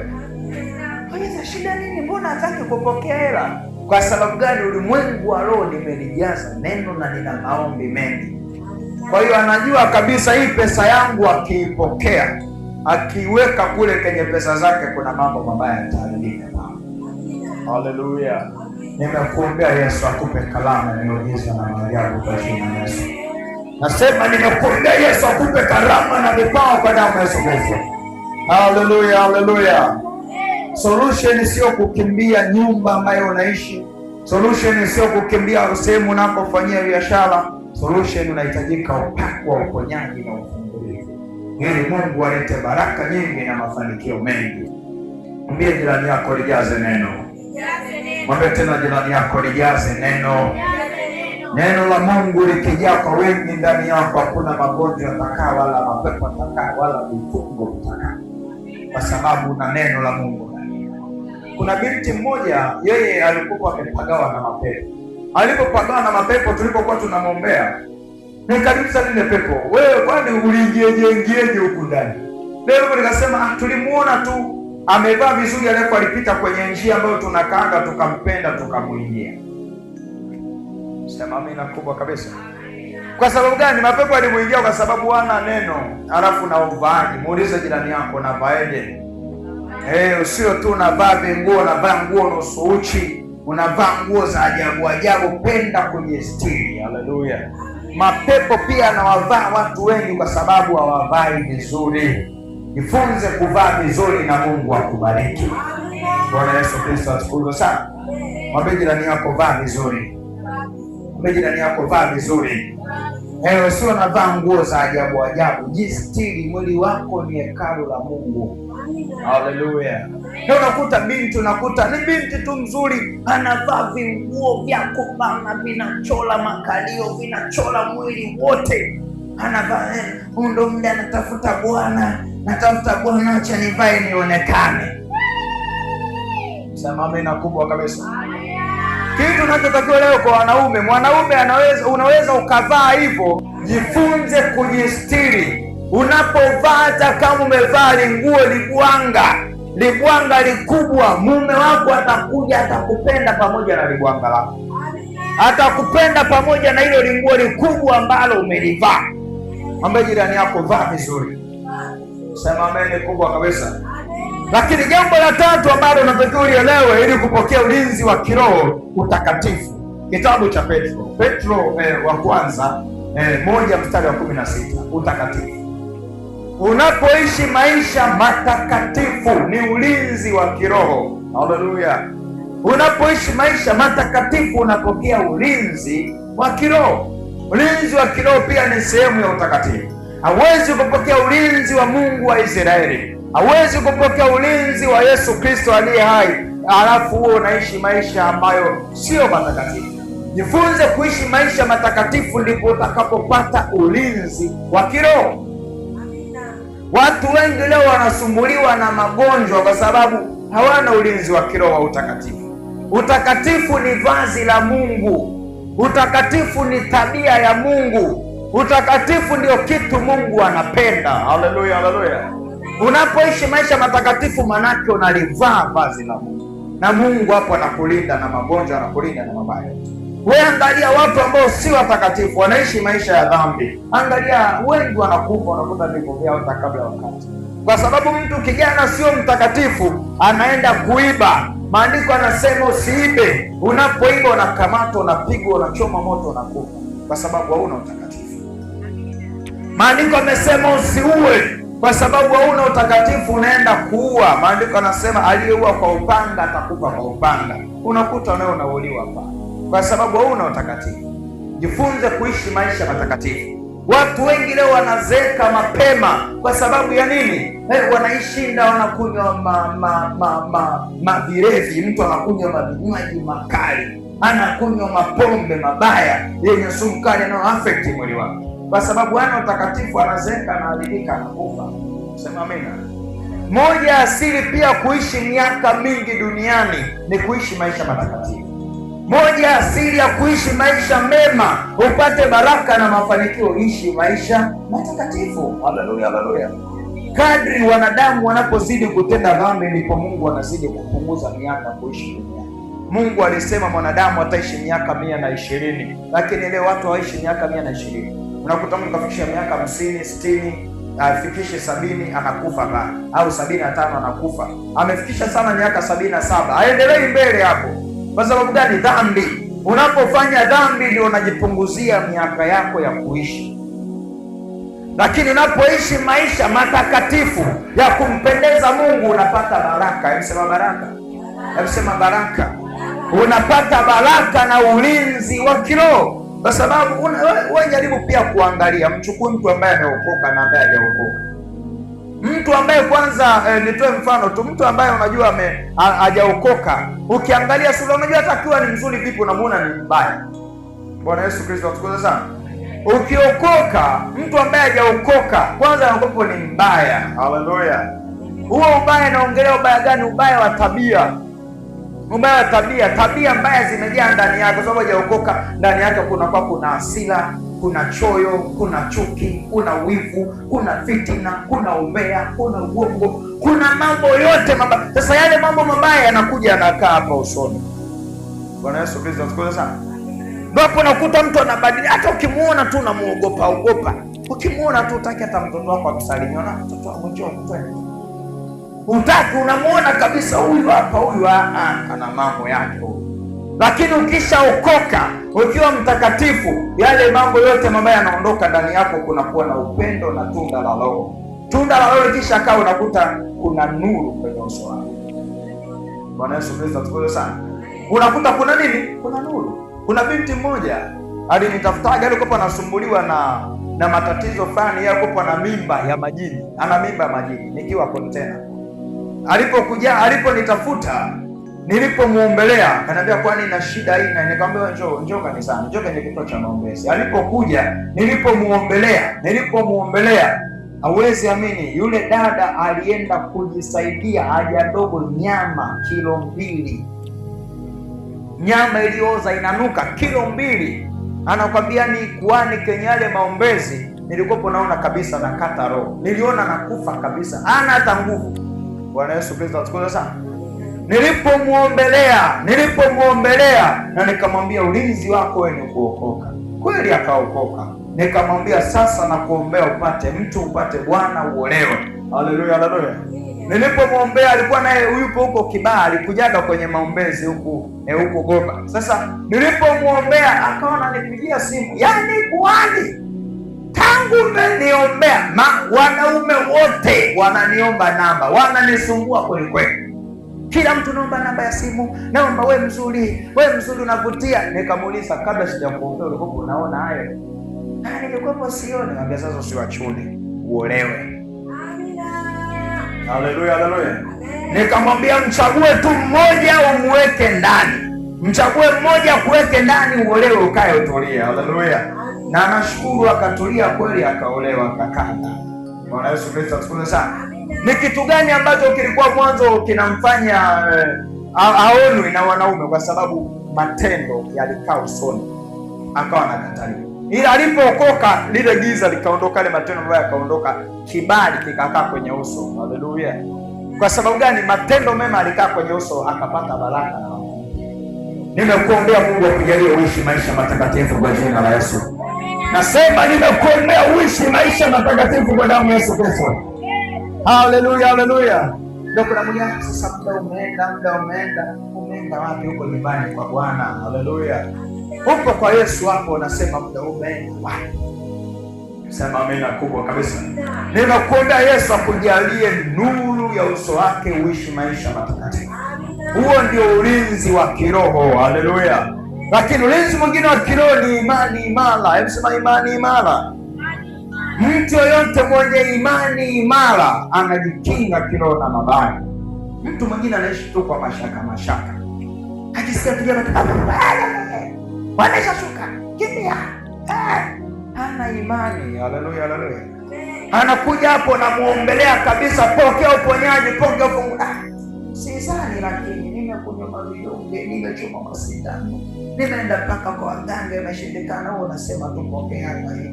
Wewe shida nini? Mbona hataki kupokea hela? Kwa sababu gani? Ulimwengu wa roho nimelijaza neno na nina maombi mengi. Kwa hiyo anajua kabisa hii pesa yangu akiipokea, akiweka kule kwenye pesa zake, kuna mambo mabaya yataharibika. Haleluya. Nimekuombea Yesu akupe karama na miujiza na maajabu kwa jina la Yesu. Nasema nimekuombea Yesu akupe karama na vipawa kwa damu ya Yesu Kristo. Haleluya, haleluya. Solution sio kukimbia nyumba ambayo unaishi. Solution sio kukimbia sehemu unapofanyia biashara. Solution unahitajika upako wa uponyaji na ufungulivu, ili Mungu alete baraka nyingi na mafanikio mengi. Mwambie jirani yako lijaze neno. Mwambie tena jirani yako lijaze neno. Neno la Mungu likijaa kwa wingi ndani yako, hakuna magonjwa yatakaa wala mapepo yatakaa wala vifungo vitakaa, kwa sababu na neno la Mungu. Kuna binti mmoja, yeye alikuwa amepagawa na mapepo. Alipopagawa na mapepo, tulipokuwa tunamwombea, nikauliza lile pepo, wewe kwani uliingieje huku ndani? Leo nikasema tulimuona tu amevaa vizuri, alafu alipita kwenye njia ambayo tunakaanga, tukampenda, tukamuingia. Sema amina kubwa kabisa. Kwa sababu gani? Mapepo alimuingia kwa sababu hana neno. Alafu na uvaaji, muulize jirani yako, unavaaje? Usio tu unavaa vinguo, unavaa nguo nusu uchi, unavaa nguo za ajabu ajabu. Penda kujistiri. Haleluya. Mapepo pia anawavaa watu wengi kwa sababu hawavai vizuri. Jifunze kuvaa vizuri na Mungu akubariki. Bwana Yesu Kristo asifiwe sana. Mwambie jirani yako vaa vizuri. Mwambie jirani yako vaa vizuri. Sio unavaa nguo za ajabu ajabu. Jistiri, mwili wako ni hekalu la Mungu. Haleluya. Leo unakuta binti, unakuta ni binti tu mzuri, anavaa vinguo vya kubana, vinachola makalio, vinachola mwili wote. Anavaa ndo muda natafuta Bwana, acha nivae nionekane. Sema amina kubwa kabisa. Kitu tunachotakiwa leo kwa wanaume, mwanaume unaweza ukavaa hivyo. Jifunze kujistiri. Unapovaa, hata kama umevaa linguo libwanga likubwa, mume wako atakuja, atakupenda pamoja na libwanga lako. Atakupenda pamoja na hilo linguo likubwa ambalo umelivaa. Mwambie jirani yako vaa vizuri. Sema amen kubwa kabisa. Lakini jambo la tatu ambalo unatakiwa ulielewe ili kupokea ulinzi wa kiroho, utakatifu. Kitabu cha Petro wa kwanza 1:16, utakatifu. Unapoishi maisha matakatifu ni ulinzi wa kiroho. Haleluya. Unapoishi maisha matakatifu unapokea ulinzi wa kiroho. Ulinzi wa kiroho pia ni sehemu ya utakatifu. Hawezi kupokea ulinzi wa Mungu wa Israeli, hawezi kupokea ulinzi wa Yesu Kristo aliye hai, alafu huo unaishi maisha ambayo sio matakatifu. Jifunze kuishi maisha matakatifu, ndipo utakapopata ulinzi wa kiroho. Watu wengi leo wanasumbuliwa na magonjwa kwa sababu hawana ulinzi wa kiroho wa utakatifu. Utakatifu ni vazi la Mungu. Utakatifu ni tabia ya Mungu. Utakatifu ndio kitu Mungu anapenda. Haleluya, haleluya. Unapoishi maisha matakatifu, manake unalivaa vazi la Mungu, na Mungu hapo anakulinda na magonjwa, anakulinda na mabaya. Wewe angalia watu ambao si watakatifu, wanaishi maisha ya dhambi. Angalia wengi wanakufa, wanakuta vifo vyao hata kabla wakati, kwa sababu mtu kijana sio mtakatifu, anaenda kuiba. Maandiko anasema usiibe. Unapoiba unakamatwa, unapigwa, unachoma moto, unakufa, kwa sababu hauna utakatifu. Maandiko amesema usiue, kwa sababu hauna utakatifu, unaenda kuua. Maandiko anasema aliyeua kwa upanga atakufa kwa upanga. Unakuta nawe unauliwa hapa kwa sababu hauna utakatifu. Jifunze kuishi maisha matakatifu. Watu wengi leo wanazeeka mapema kwa sababu ya nini? Wanaishinda, wanakunywa mavilevi. Mtu anakunywa mavinywaji makali, anakunywa mapombe mabaya yenye sumu kali na affect mwili wake. Kwa sababu hana utakatifu, anazeeka, anaharibika, anakufa. Sema amina. Moja ya asili pia kuishi miaka mingi duniani ni kuishi maisha matakatifu. Moja ya asili ya kuishi maisha mema, upate baraka na mafanikio, ishi maisha matakatifu. Haleluya, haleluya. Kadri wanadamu wanapozidi kutenda dhambi, ndipo Mungu anazidi kupunguza miaka kuishi duniani. Mungu alisema mwanadamu ataishi miaka 120, lakini leo watu hawaishi miaka 120. Unakuta mtu kafikisha miaka 50, 60, afikishe 70 anakufa bana, au 75 anakufa. Amefikisha sana miaka 77, aendelee mbele hapo. Kwa sababu gani? Dhambi. Unapofanya dhambi ndio unajipunguzia miaka yako ya kuishi. Lakini unapoishi maisha matakatifu ya kumpendeza Mungu, unapata baraka. Hebu baraka. Hebu baraka. Unapata baraka na ulinzi wa kiroho. Kwa sababu wewe jaribu pia kuangalia, mchukue mtu ambaye ameokoka na ambaye hajaokoka. Mtu ambaye kwanza nitoe mfano tu, mtu ambaye unajua hajaokoka, ukiangalia sura, unajua hata akiwa ni mzuri vipi unamuona ni mbaya. Bwana Yesu Kristo atukuze sana. Ukiokoka, mtu ambaye hajaokoka, kwanza anaokoka ni mbaya. Haleluya. Huo ubaya naongelea ubaya gani? Ubaya wa tabia. Ubaya wa tabia, tabia mbaya zimejaa ndani yako. Sababu hajaokoka, ndani yake kuna hasira, kuna choyo, kuna chuki, kuna wivu, kuna fitina, kuna umbea, kuna uongo, kuna mambo yote mabaya. Sasa yale mambo mabaya yanakuja yanakaa hapa usoni. Bwana Yesu Kristo atukuzwe sana. Ndipo unakuta mtu anabadilika, hata ukimuona tu unamuogopa. Ukimuona tu utaki hata mtoto wako akusalimie, na mtoto wako njoo mtweni. Utaki, unamuona kabisa huyu hapa, huyu ana mambo yake. Lakini ukishaokoka, ukiwa mtakatifu, yale mambo yote mabaya yanaondoka ndani yako, kunakuwa na upendo na tunda la Roho. Tunda la Roho kisha kaa, unakuta kuna nuru kwenye uso wako. Bwana Yesu Kristo atukuzwe sana. Unakuta kuna nini? Kuna nuru. Kuna binti mmoja alinitafutaga, alikuwa anasumbuliwa na matatizo fulani, yeye alikuwa na mimba ya majini. Ana mimba ya majini nikiwa container. Aliponitafuta, nilipomuombelea, akaniambia kwani na shida hii, na nikamwambia njoo kanisani, njoo kwenye kituo cha maombezi. Alipokuja, nilipomuombelea, hauwezi amini, yule dada alienda kujisaidia haja ndogo, nyama kilo 2. Nyama iliyooza inanuka kilo 2. Anakwambia ni kuani kwenye yale maombezi, nilikuwa naona kabisa nakata roho. Niliona nakufa kabisa, hana hata nguvu. Bwana Yesu Kristo atukuzwe sana. Nilipomwombelea na nikamwambia ulinzi wako wewe ni kuokoka. Kweli akaokoka. Nikamwambia sasa na kuombea upate Bwana uolewe. Haleluya, haleluya. Nilipomwombea, alikuwa naye yupo huko Kibaha, alikujaga kwenye maombezi huko Goba. Sasa nilipomwombea, akaona nipigia simu, yaani kuani tangu umeniombea, wanaume wote wananiomba namba, wananisumbua kweli kweli. Kila mtu naomba namba ya simu, naomba wewe mzuri unavutia. Nikamuuliza, kabla sijakuombea ulikuwa unaona hayo? Nilikuwa sioni. Nikamwambia sasa usiwachune, uolewe. Amina. Haleluya, haleluya. Nikamwambia mchague tu mmoja umweke ndani. Mchague mmoja kuweke ndani, uolewe, ukae utulie. Haleluya. Na nashukuru akatulia kweli, akaolewa, akakaa ndani. Bwana Yesu Kristo atukuzwe sana. Ni kitu gani ambacho kilikuwa mwanzo kinamfanya aonwe na wanaume? Kwa sababu matendo yalikaa usoni, akawa anakatalia. Ila alipookoka, lile giza likaondoka, ile matendo ambayo yakaondoka, kibali kikakaa kwenye uso. Haleluya. Kwa sababu gani? Matendo mema alikaa kwenye uso, akapata baraka na Mungu. Nimekuombea Mungu akujalie uishi maisha matakatifu kwa jina la Yesu. Nasema nimekuombea uishi maisha matakatifu kwa damu ya Yesu Kristo. Haleluya, haleluya. Ndio kuna mwingine sasa, muda umeenda wapi? Huko nyumbani kwa Bwana. Haleluya. Huko kwa Yesu hapo, unasema muda umeenda wapi? Sema amina kubwa kabisa. Ninakuombea Yesu akujalie nuru ya uso wake, uishi maisha matakatifu. Huo ndio ulinzi wa kiroho. Haleluya. Lakini ulinzi mwingine wa kiroho ni imani imara. Hebu sema imani imara. Mtu yoyote mwenye imani imara anajikinga kiroho na mabaya. Mtu mwingine anaishi tu kwa mashaka, akisikia kijana wanaisha shuka kimbia, hana imani. Haleluya, haleluya. Anakuja hapo namuombelea kabisa, pokea uponyaji, pokea ufunguzi. Sizani, lakini nimekunywa mavidonge, nimechoma masindano, nimeenda mpaka kwa waganga, imeshindikana. Wewe unasema tu pokea hiki.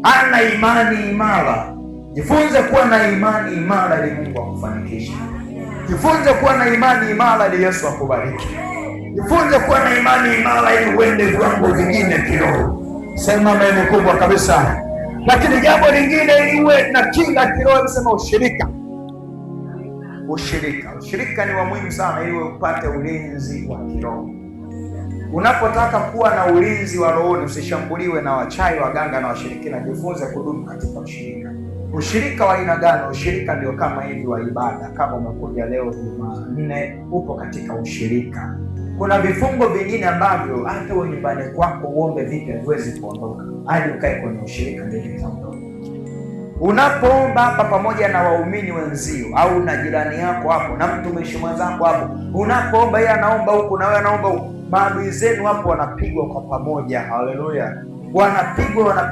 Ana imani imara. Jifunze kuwa na imani imara ili Mungu akufanikishe. Jifunze kuwa na imani imara ili Yesu akubariki. Jifunze kuwa na imani imara ili uende viwango vingine kiroho. Sema amen kubwa kabisa. Lakini jambo lingine ili uwe na kinga kiroho, nasema ushirika. Ushirika ni wa muhimu sana ili upate ulinzi wa kiroho. Unapotaka kuwa na ulinzi wa roho, usishambuliwe na wachawi, waganga na washirikina. Jifunze kudumu katika ushirika. Ushirika wa aina gani? Ushirika ndio kama hivi wa ibada. Kama umekuja leo Jumanne, upo katika ushirika. Kuna vifungo vingine ambavyo hata wewe nyumbani kwako uombe vipi haviwezi kuondoka, hadi ukae kwenye ushirika ndio vitaondoka. Unapoomba hapa pamoja na waumini wenzio au na jirani yako hapo na mtumishi mwenzako hapo, unapoomba yeye anaomba huku na wewe anaomba huku, maadui zenu hapo wanapigwa kwa pamoja. Haleluya. Wanapigwa,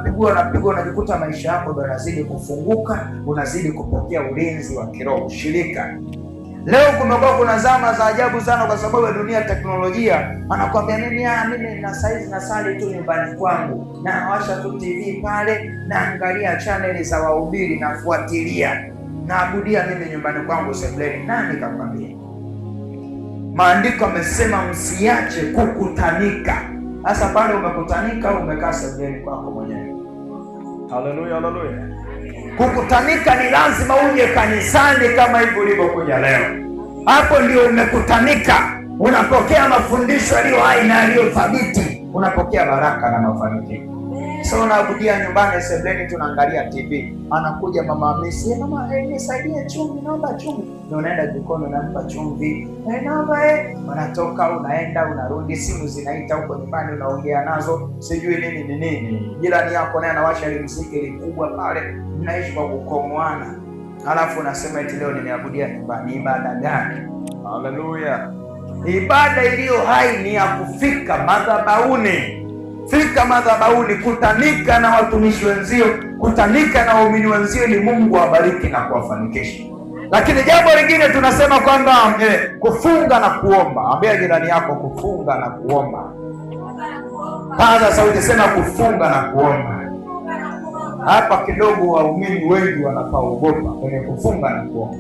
unajikuta maisha yako ndio yanazidi kufunguka, unazidi kupokea ulinzi wa kiroho. Ushirika. Leo kumekuwa kuna zama za ajabu sana kwa sababu ya dunia ya teknolojia. Anakuambia mimi na saizi nasali tu nyumbani kwangu, na nawasha tu TV pale, naangalia chaneli za wahubiri, nafuatilia, naabudia mimi nyumbani kwangu sebuleni. Nani kakwambia? Maandiko yamesema msiache kukutanika. Sasa pale umekutanika au umekaa sebuleni kwako mwenyewe? Haleluya, haleluya. Kukutanika ni lazima uje kanisani kama hivyo ulivyokuja leo. Hapo ndio umekutanika. Unapokea mafundisho yaliyo hai na yaliyo thabiti. Unapokea baraka na mafanikio. So unaabudia nyumbani sebuleni, tunaangalia TV. Anakuja mama Hamisi, mama nisaidie chumvi, naomba chumvi. Ndio unaenda jikoni unampa chumvi. Naomba unatoka unaenda unarudi, simu zinaita huko nyumbani unaongea nazo, sijui nini. Jirani yako naye anawasha ile muziki likubwa pale, mnaishi kwa kukomoana. Alafu unasema eti leo nimeabudia nyumbani. Ibada gani? Haleluya. Ibada iliyo hai ni ya kufika madhabahuni. Fika madhabahuni, kutanika na watumishi wenzio, kutanika na waumini wenzio ili Mungu awabariki na kuwafanikisha. Lakini jambo lingine tunasema kwamba kufunga na kuomba. Ambia jirani yako kufunga na kuomba. Paza sauti, sema kufunga na kuomba. Hapa kidogo waumini wengi wanapaogopa kwenye kufunga na kuomba.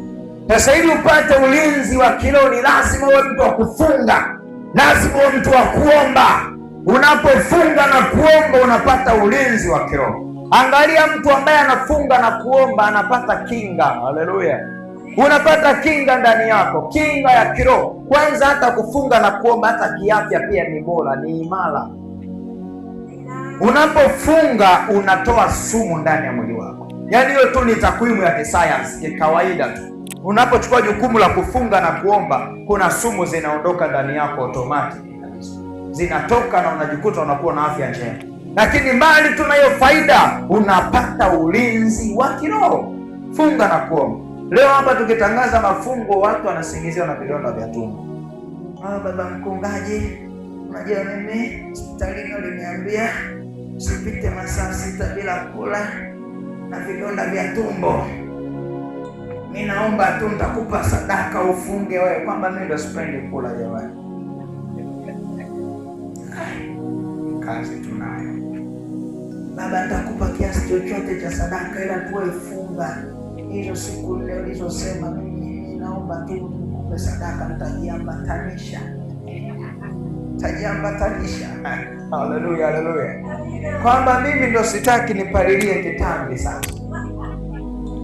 Sasa ili upate ulinzi wa kiroho ni lazima uwe mtu wa kufunga. Lazima uwe mtu wa kuomba. Unapofunga na kuomba unapata ulinzi wa kiroho. Angalia mtu ambaye anafunga na kuomba anapata kinga. Haleluya. Unapata kinga ndani yako, kinga ya kiroho. Kwanza hata kufunga na kuomba hata kiafya pia ni bora, ni imara. Unapofunga unatoa sumu ndani ya mwili wako. Yaani hiyo tu ni takwimu ya kisayansi, ya kawaida tu. Unapochukua jukumu la kufunga na kuomba, kuna sumu zinaondoka ndani yako automatic. Zinatoka na unajikuta unakuwa na afya njema. Lakini mbali tunayo faida, unapata ulinzi wa kiroho. Funga na kuomba. Leo hapa tukitangaza mafungo, watu wanasingizia na vidonda vya tumbo. Baba mchungaji, unajua mimi hospitalini waliniambia usipite masaa 6 bila kula na vidonda vya tumbo. Mimi naomba tu nitakupa sadaka ufunge wewe, kwamba mimi ndo sipendi kula jamani. Kazi tunayo. Baba, nitakupa kiasi chochote cha sadaka ila tuwe funga. Hizo siku leo ulizosema mimi naomba tu nikupe sadaka, nitajiambatanisha. Haleluya, haleluya. Kwamba mimi ndo sitaki nipalilie kitambi sasa.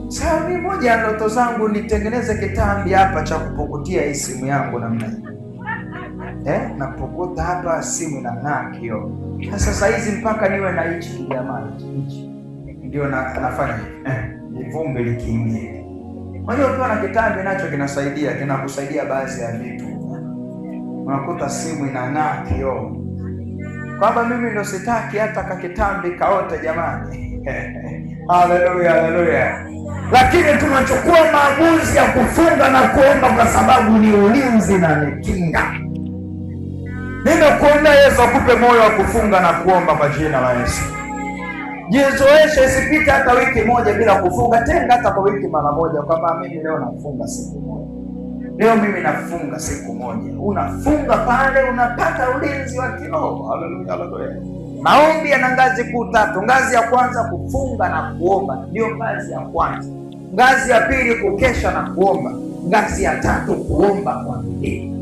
Sasa mimi moja ya ndoto zangu nitengeneze kitambi hapa cha kupukutia hii simu yangu namna hii. Napukuta hapa simu inang'aa kioo. Sasa hizi mpaka niwe na hichi jamani, hichi. Ndio nafanya hivi. Vumbi likiingia. Unajua ukiwa na kitambi nacho kinasaidia, kinakusaidia baadhi ya vitu. Unakuta simu inang'aa kioo. Kwamba mimi ndo sitaki hata kakitambi kaote jamani. Haleluya, haleluya. Lakini tunachukua maamuzi ya kufunga na kuomba kwa sababu ni ulinzi na ni kinga. Nimekuombea Yesu akupe moyo wa kufunga na kuomba kwa jina la Yesu. Jizoeshe, isipite hata wiki moja bila kufunga. Tenga hata kwa wiki mara moja kwamba mimi leo nafunga siku moja. Leo mimi nafunga siku moja. Unafunga pale, unapata ulinzi wa kiroho. Haleluya, haleluya. Maombi yana ngazi kuu tatu. Ngazi ya kwanza kufunga na kuomba, ndio ngazi ya kwanza. Ngazi ya pili kukesha na kuomba. Ngazi ya tatu kuomba kwa bidii.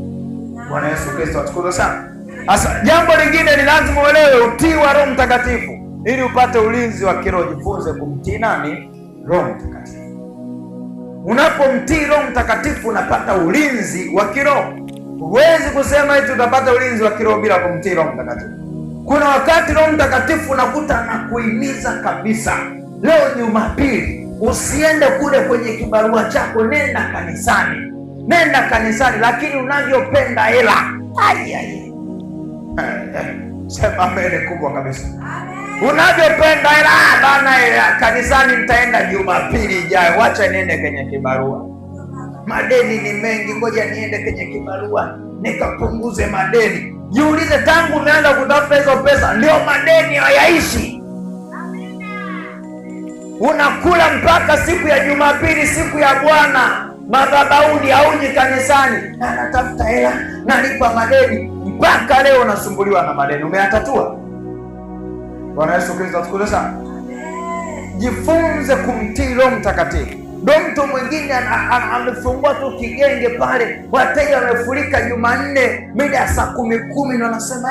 Bwana Yesu Kristo atukuzwe sana. Sasa jambo lingine ni lazima uelewe utii wa Roho Mtakatifu ili upate ulinzi wa kiroho. Jifunze kumtii nani? Roho Mtakatifu. Unapomtii Roho Mtakatifu unapata ulinzi wa kiroho. Huwezi kusema eti utapata ulinzi wa kiroho bila kumtii Roho Mtakatifu. Kuna wakati Roho Mtakatifu unakuta anakuhimiza kabisa, leo Jumapili usiende kule kwenye kibarua chako, nenda kanisani. Nenda kanisani, lakini unavyopenda hela. Sema amen kubwa kabisa. Unavyopenda hela bana, kanisani nitaenda Jumapili ijayo, wacha niende kwenye kibarua. Madeni ni mengi, ngoja niende kwenye kibarua nikapunguze madeni. Jiulize, tangu umeanza kutafuta hizo pesa ndio madeni hayaishi. Unakula mpaka siku ya Jumapili, siku ya Bwana, madhabahuni, hauji kanisani. Na natafuta hela, nalipa madeni, mpaka leo unasumbuliwa na madeni. Umeyatatua? Bwana Yesu Kristo atukuzwe sana. Jifunze kumtii Roho Mtakatifu. Ndio mtu mwingine amefungua tu kigenge pale, wateja wamefurika Jumanne mida ya saa 10 na anasema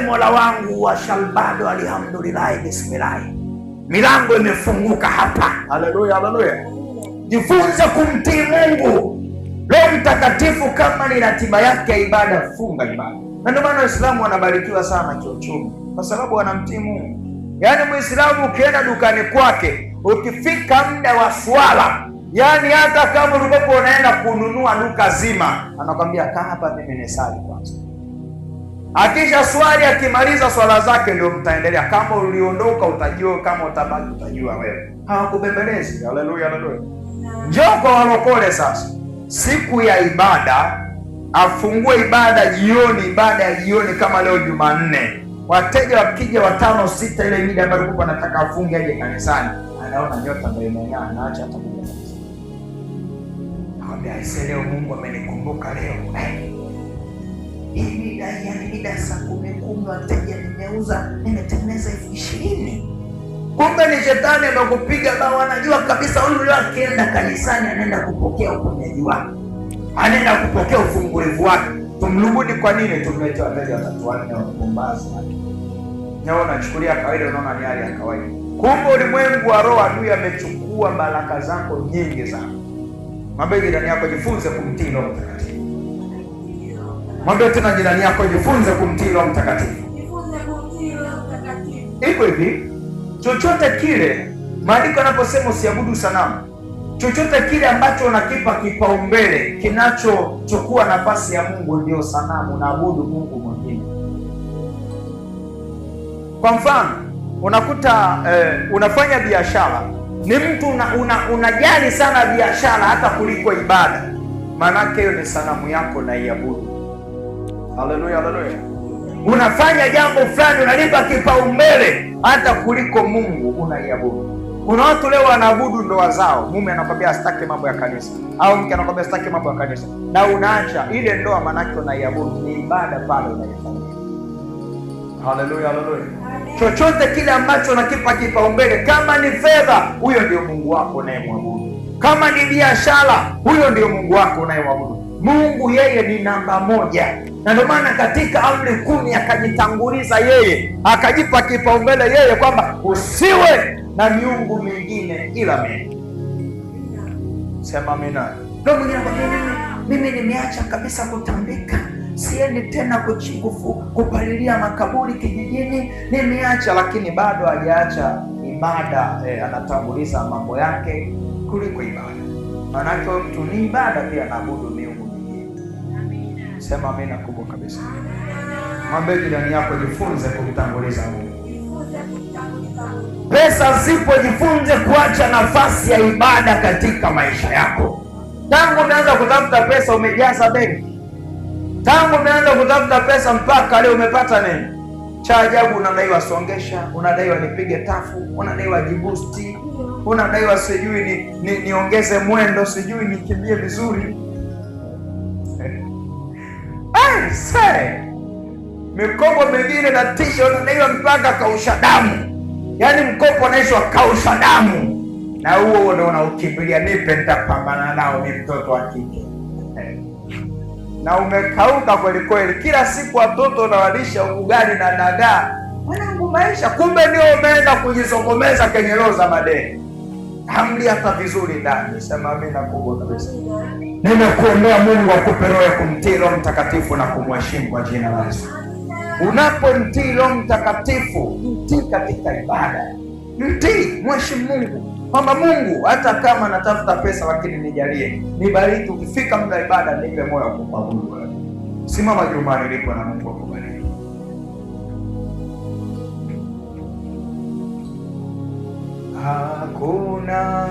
Mola wangu wa shalbado, alhamdulillah, bismillah, milango imefunguka hapa. Haleluya, haleluya. Jifunze kumtii Mungu Roho Mtakatifu. Kama ni ratiba yake ya ibada, funga ibada. Na ndio maana Waislamu wanabarikiwa sana kiuchumi, kwa sababu wanamtii Mungu. Yaani Muislamu ukienda dukani kwake, ukifika muda wa swala, yaani hata kama ulikuwa unaenda kununua duka zima, anakwambia kaa hapa, mimi nisali kwanza. Akisha swali, akimaliza swala zake ndio mtaendelea. Kama uliondoka utajua, kama utabaki utajua wewe. Hawakubembelezi. Haleluya, haleluya. Njoo kwa walokole sasa, siku ya ibada, afungue ibada jioni, ibada ya jioni kama leo Jumanne. Wateja wakija 5 6, ile mida ambayo alikuwa anataka afunge aje kanisani, anaona nyota ndio imeng'aa, anaacha hata kuja kanisani. Akamwambia, leo Mungu amenikumbuka leo. Hii mida saa 10 wateja nimeuza, nimetengeneza 20,000. Kumbe ni shetani amekupiga bao. Anajua kabisa huyu leo akienda kanisani anaenda kupokea uponyaji wake, anaenda kupokea ufungulivu wake. Tumrubuni kwa nini? Tumleta wateja 3-4 wapumbazi. Na unachukulia kawaida, unaona ni hali ya kawaida. Kumbe ulimwengu wa roho, adui amechukua baraka zako nyingi sana. Mwambie jirani yako, jifunze kumtii Roho Mtakatifu. Mwambie tena jirani yako, jifunze kumtii Roho Mtakatifu. Iko hivi, chochote kile maandiko yanaposema usiabudu sanamu, chochote kile ambacho unakipa kipaumbele, kinachochukua nafasi ya Mungu, ndio sanamu, naabudu Mungu mwingine. Kwa mfano, unakuta unafanya biashara, ni mtu unajali sana biashara hata kuliko ibada, maanake hiyo ni sanamu yako na iabudu. Haleluya, haleluya. Unafanya jambo fulani, unalipa kipaumbele hata kuliko Mungu, unaiabudu. Kuna watu leo wanaabudu ndoa zao. Mume anakwambia asitaki mambo ya kanisa, au mke anakwambia asitaki mambo ya kanisa, na unaacha ile ndoa, maanake unaiabudu. Ni ibada pale unaifanya. Haleluya, haleluya. Chochote kile ambacho unakipa kipaumbele, kama ni fedha, huyo ndio Mungu wako unayemwabudu. Kama ni biashara, huyo ndio Mungu wako unayemwabudu. Mungu yeye ni namba 1, na ndio maana katika amri 10 akajitanguliza yeye, akajipa kipaumbele yeye, kwamba usiwe na miungu mingine ila mimi. Sema amina. Ndio mwingine mimi nimeacha kabisa kutambika, siendi tena kupalilia makaburi kijijini, nimeacha. Lakini bado hajaacha ibada. Anatanguliza mambo yake kuliko ibada. Maanake mtu ni ibada pia, anaabudu miungu mingine. Sema amina kubwa kabisa. Mwambie jirani yako, jifunze kumtanguliza Mungu. Pesa zipo, jifunze kuacha nafasi ya ibada katika maisha yako. Tangu umeanza kutafuta pesa umejaza benki. Tangu umeanza kutafuta pesa mpaka leo umepata nini? Cha ajabu, unadaiwa songesha, unadaiwa nipige tafu, unadaiwa jibusti, unadaiwa sijui niongeze mwendo, sijui nikimbie vizuri. Mikopo mingine na tisha, unadaiwa mpaka kausha damu. Yaani mkopo unaishwa kausha damu, na huo ndio unaukimbilia, nipe nitapambana nao, ni mtoto wa kike. Na umekauka kweli kweli, kila siku watoto unawalisha ugali na dagaa. Mwanangu maisha, kumbe ndio umeenda kujisogomeza kwenye roho za madeni. Hamli hata vizuri ndani. Sema amina kubwa kabisa. Nimekuombea Mungu akupe roho ya kumtii Roho Mtakatifu na kumheshimu kwa jina la Yesu. Unapomtii Roho Mtakatifu, mtii katika ibada. Mtii, mheshimu Mungu. Kwamba Mungu, hata kama natafuta pesa lakini nijalie, nibariki, ukifika muda ibada nipe moyo wa kuabudu wewe. Simama jumbani ulipo na Mungu akubariki. Hakuna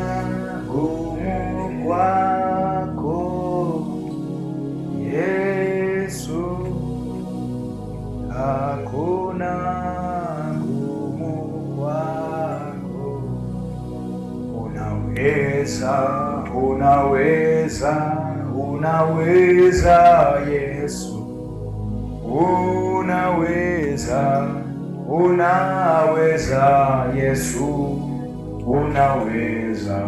gumu kwako Yesu, hakuna gumu kwako. Unaweza Yesu, unaweza Yesu, unaweza.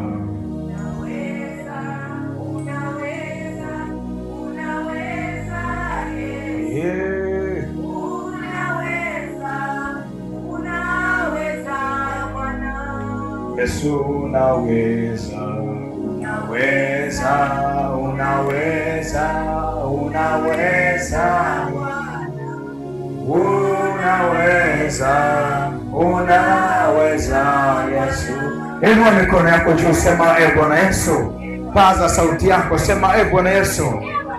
Yesu unaweza, Yesu. Inua mikono yako juu, sema e Bwana Yesu. Paza sauti yako, sema e Bwana Yesu,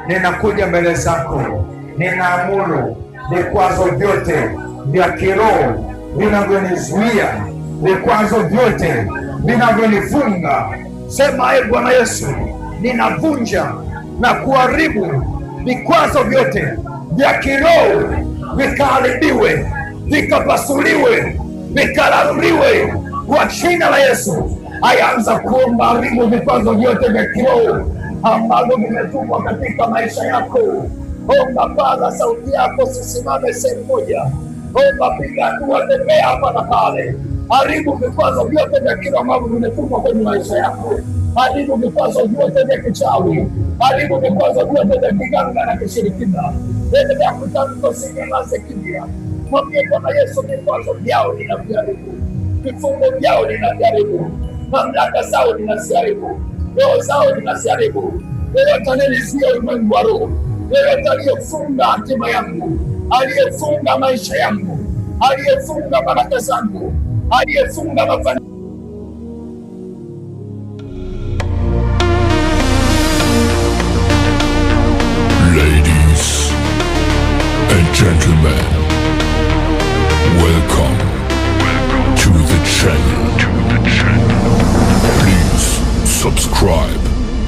ninakuja mbele zako, ninaamuru vikwazo vyote vya kiroho vinavyonizuia, vikwazo vyote vinavyonifunga. Sema e Bwana Yesu, ninavunja na kuharibu vikwazo vyote vya kiroho, vikaharibiwe, vikapasuliwe, vikalaluliwe kwa jina la Yesu. Ayaanza kuomba, haribu vikwazo vyote vya kiroho ambavyo vimetumwa katika maisha yako. Omba, paza sauti yako, sisimame sehemu moja. Omba, piga hatua, tembea hapa na pale. Haribu vikwazo vyote vya kiroho ambavyo vimetumwa kwenye maisha yako. Haribu vikwazo vyote vya kichawi. Haribu vikwazo vyote vya kiganga na kishirikina. Endelea kutamka, usinyamaze kimya. Mwambie Bwana Yesu, vikwazo vyao ninaviharibu, vifungo vyao ninaviharibu, mamlaka zao ninaziharibu, roho zao ninaziharibu. Yeyote anayenizuia ulimwengu wa roho, yeyote aliyefunga hatima yangu, aliyefunga maisha yangu, aliyefunga baraka zangu, aliyefunga mafanikio. Ladies and gentlemen, welcome to the channel. Please subscribe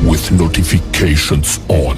with notifications on.